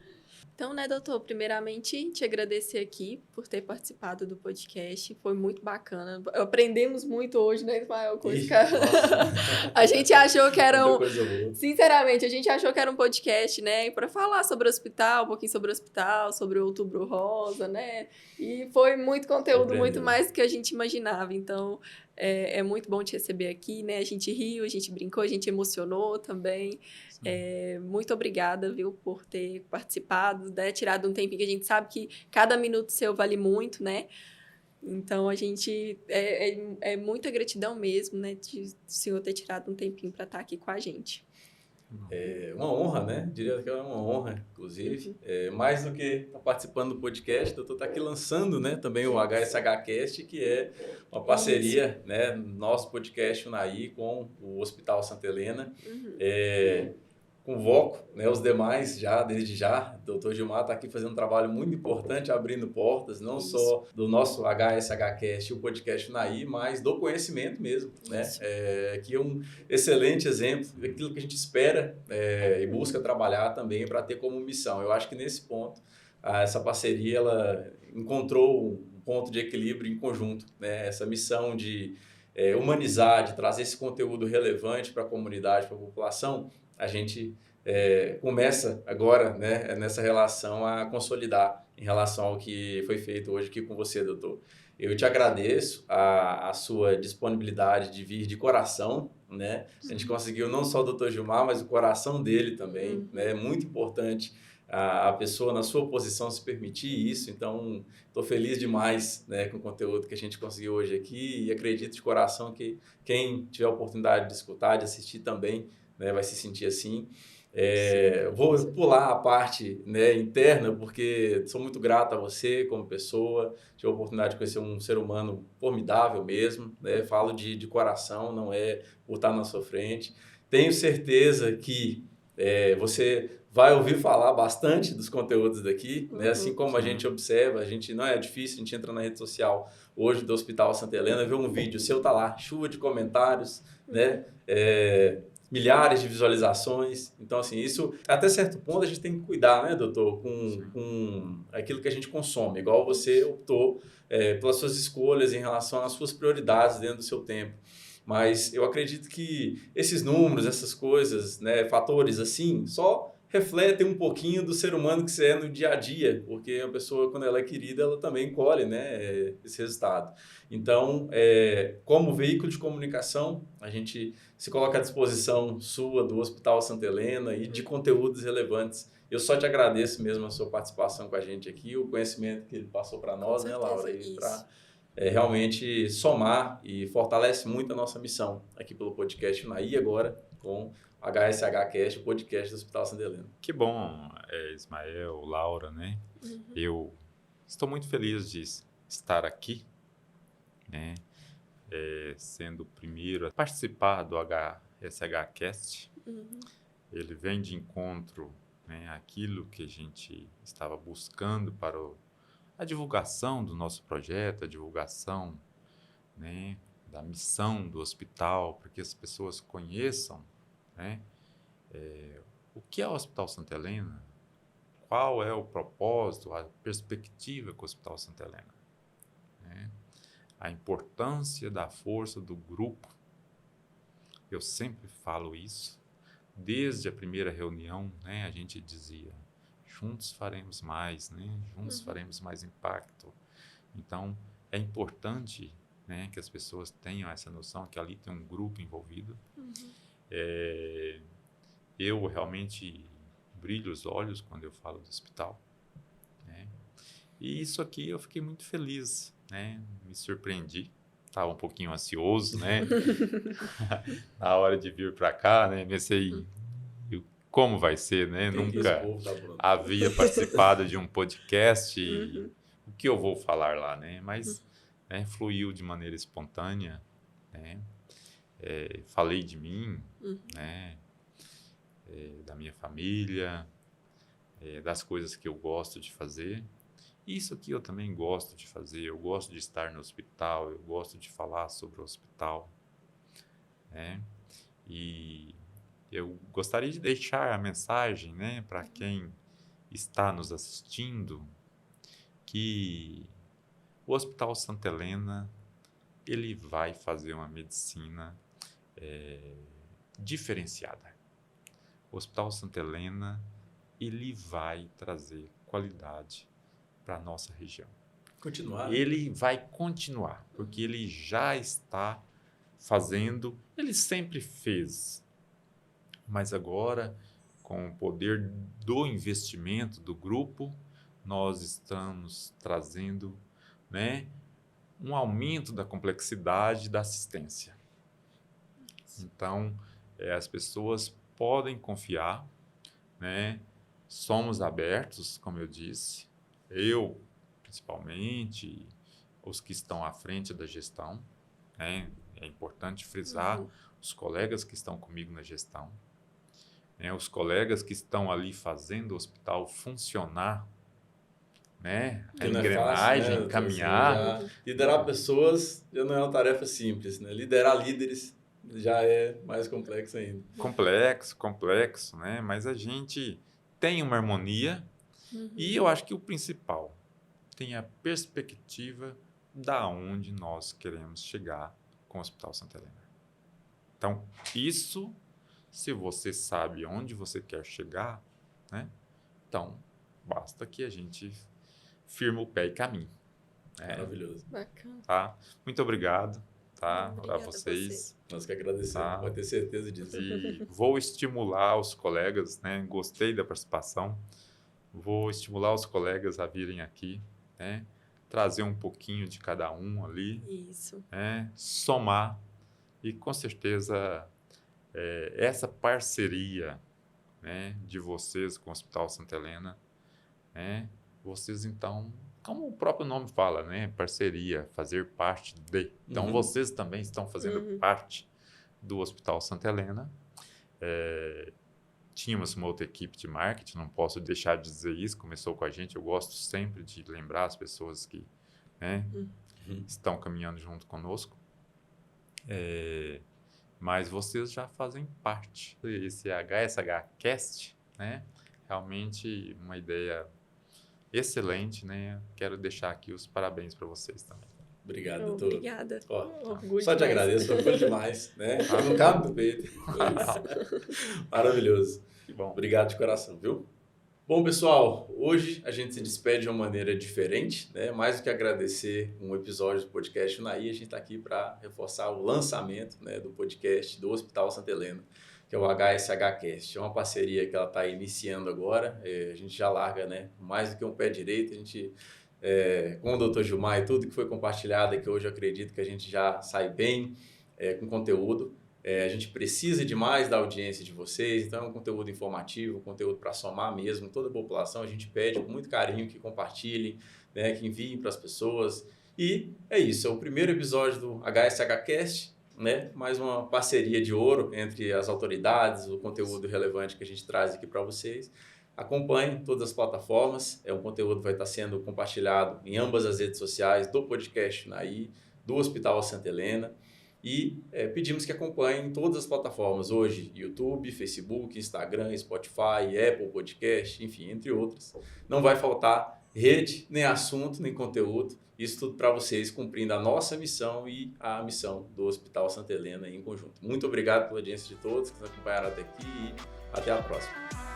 Então, né, doutor, primeiramente te agradecer aqui por ter participado do podcast, foi muito bacana. Aprendemos muito hoje, né, Ismael? Nossa, A gente achou que era muita um, coisa boa. sinceramente, a gente achou que era um podcast, né, para falar sobre o hospital, um pouquinho sobre o hospital, sobre o Outubro Rosa, né? E foi muito conteúdo, muito Surpreendeu. mais do que a gente imaginava. Então, é muito bom te receber aqui, né? A gente riu, a gente brincou, a gente emocionou também. Muito obrigada, viu, por ter participado, né? Tirado um tempinho, que a gente sabe que cada minuto seu vale muito, né? Então, a gente... É muita gratidão mesmo, né? De o senhor ter tirado um tempinho para estar aqui com a gente. É uma honra, né? Diria que é uma honra, inclusive. Mais do que estar participando do podcast, o doutor está aqui lançando, né, também o HSH Cast, que é uma parceria, né, nosso podcast Unai com o Hospital Santa Helena. Convoco, né, os demais já, desde já. O doutor Gilmar está aqui fazendo um trabalho muito importante, abrindo portas, não só do nosso HSH Cast, o podcast Unai, mas do conhecimento mesmo, né? Que é um excelente exemplo daquilo que a gente espera e busca trabalhar também para ter como missão. Eu acho que nesse ponto, essa parceria ela encontrou um ponto de equilíbrio em conjunto, né? Essa missão de humanizar, de trazer esse conteúdo relevante para a comunidade, para a população, a gente começa agora, né, nessa relação a consolidar em relação ao que foi feito hoje aqui com você, doutor. Eu te agradeço a sua disponibilidade de vir de coração, né? A gente conseguiu não só o doutor Gilmar, mas o coração dele também, né? É muito importante a pessoa na sua posição se permitir isso, então estou feliz demais, né, com o conteúdo que a gente conseguiu hoje aqui e acredito de coração que quem tiver a oportunidade de escutar, de assistir também, né, vai se sentir assim. Vou pular a parte, né, interna, porque sou muito grato a você como pessoa, tive a oportunidade de conhecer um ser humano formidável mesmo, né, falo de coração, não é por estar na sua frente. Tenho certeza que você vai ouvir falar bastante dos conteúdos daqui, né? Assim como a gente observa, a gente não é difícil, a gente entra na rede social hoje do Hospital Santa Helena, vê um vídeo seu, tá lá, chuva de comentários, né? Milhares de visualizações. Então, assim, isso, até certo ponto, a gente tem que cuidar, né, doutor, com aquilo que a gente consome, igual você optou pelas suas escolhas em relação às suas prioridades dentro do seu tempo. Mas eu acredito que esses números, essas coisas, né, fatores assim, só refletem um pouquinho do ser humano que você é no dia a dia, porque a pessoa, quando ela é querida, ela também colhe, né, esse resultado. Então, como veículo de comunicação, a gente se coloca à disposição sua, do Hospital Santa Helena e de conteúdos relevantes. Eu só te agradeço mesmo a sua participação com a gente aqui, o conhecimento que ele passou para nós, né, Laura, e para realmente somar e fortalece muito a nossa missão aqui pelo podcast Unai, agora com HSH Cast, o podcast do Hospital Santa Helena. Que bom, Ismael, Laura, né? Eu estou muito feliz de estar aqui, né? Sendo o primeiro a participar do HSH Cast. Ele vem de encontro, né, àquilo que a gente estava buscando para a divulgação do nosso projeto, a divulgação, né, da missão do hospital, para que as pessoas conheçam, né, o que é o Hospital Santa Helena, qual é o propósito, a perspectiva com o Hospital Santa Helena, né, a importância da força do grupo. Eu sempre falo isso, desde a primeira reunião, né, a gente dizia, juntos faremos mais, né, juntos faremos mais impacto. Então, é importante, né, que as pessoas tenham essa noção que ali tem um grupo envolvido. Eu realmente brilho os olhos quando eu falo do hospital, né? E isso aqui eu fiquei muito feliz, né? Me surpreendi, estava um pouquinho ansioso, né? Na hora de vir para cá, né? Pensei, como vai ser, né? Nunca havia participado de um podcast e o que eu vou falar lá, né? Mas né, fluiu de maneira espontânea, né? Falei de mim, né? Da minha família, das coisas que eu gosto de fazer. Isso aqui eu também gosto de fazer, eu gosto de estar no hospital, eu gosto de falar sobre o hospital, né? E eu gostaria de deixar a mensagem, né, para quem está nos assistindo que o Hospital Santa Helena ele vai fazer uma medicina diferenciada. O Hospital Santa Helena ele vai trazer qualidade para a nossa região. Continuar. Ele vai continuar, porque ele já está fazendo, ele sempre fez, mas agora, com o poder do investimento do grupo, nós estamos trazendo, né, um aumento da complexidade da assistência. Então, as pessoas podem confiar, né? Somos abertos, como eu disse, eu principalmente, os que estão à frente da gestão, né? É importante frisar os colegas que estão comigo na gestão, né? Os colegas que estão ali fazendo o hospital funcionar, né? A engrenagem, fácil, né? caminhar. Assim, liderar pessoas já não é uma tarefa simples, né? Liderar líderes já é mais complexo ainda. Complexo, né? Mas a gente tem uma harmonia e eu acho que o principal, tem a perspectiva da onde nós queremos chegar com o Hospital Santa Helena. Então, isso, se você sabe onde você quer chegar, né? Então, basta que a gente firme o pé e caminhe. Maravilhoso. Bacana. Tá? Muito obrigado, tá? Obrigada A vocês. Nós que agradecemos, Tá. pode ter certeza disso. E vou estimular os colegas, né? Gostei da participação. Vou estimular os colegas a virem aqui, né? Trazer um pouquinho de cada um ali, Isso. né? Somar e com certeza essa parceria, né, de vocês com o Hospital Santa Helena, né? Vocês então, como o próprio nome fala, né? Parceria, fazer parte de. Então vocês também estão fazendo parte do Hospital Santa Helena. Tínhamos uma outra equipe de marketing, não posso deixar de dizer isso, começou com a gente, eu gosto sempre de lembrar as pessoas que, né, estão caminhando junto conosco, mas vocês já fazem parte. Esse HSH Cast, né, realmente uma ideia excelente, né, quero deixar aqui os parabéns para vocês também. Obrigado, doutor. Obrigada. Orgulho Só te demais. agradeço, orgulho demais, né? Não cabe do peito. Maravilhoso. Que bom. Obrigado de coração, viu? Bom, pessoal, hoje a gente se despede de uma maneira diferente, né? Mais do que agradecer um episódio do podcast Unaí, a gente está aqui para reforçar o lançamento, né, do podcast do Hospital Santa Helena, que é o HSH Cast. É uma parceria que ela está iniciando agora, a gente já larga, né, mais do que um pé direito, a gente... com o Dr. Gilmar e tudo que foi compartilhado aqui hoje, eu acredito que a gente já sai bem com conteúdo. A gente precisa demais da audiência de vocês, então é um conteúdo informativo, um conteúdo para somar mesmo toda a população. A gente pede com muito carinho que compartilhem, né, que enviem para as pessoas. E é isso, é o primeiro episódio do HSH Cast, né, mais uma parceria de ouro entre as autoridades, o conteúdo relevante que a gente traz aqui para vocês. Acompanhe todas as plataformas, um conteúdo que vai estar sendo compartilhado em ambas as redes sociais do podcast Unaí, do Hospital Santa Helena, e pedimos que acompanhem todas as plataformas hoje, YouTube, Facebook, Instagram, Spotify, Apple Podcast, enfim, entre outras. Não vai faltar rede, nem assunto, nem conteúdo, isso tudo para vocês, cumprindo a nossa missão e a missão do Hospital Santa Helena em conjunto. Muito obrigado pela audiência de todos que nos acompanharam até aqui e até a próxima.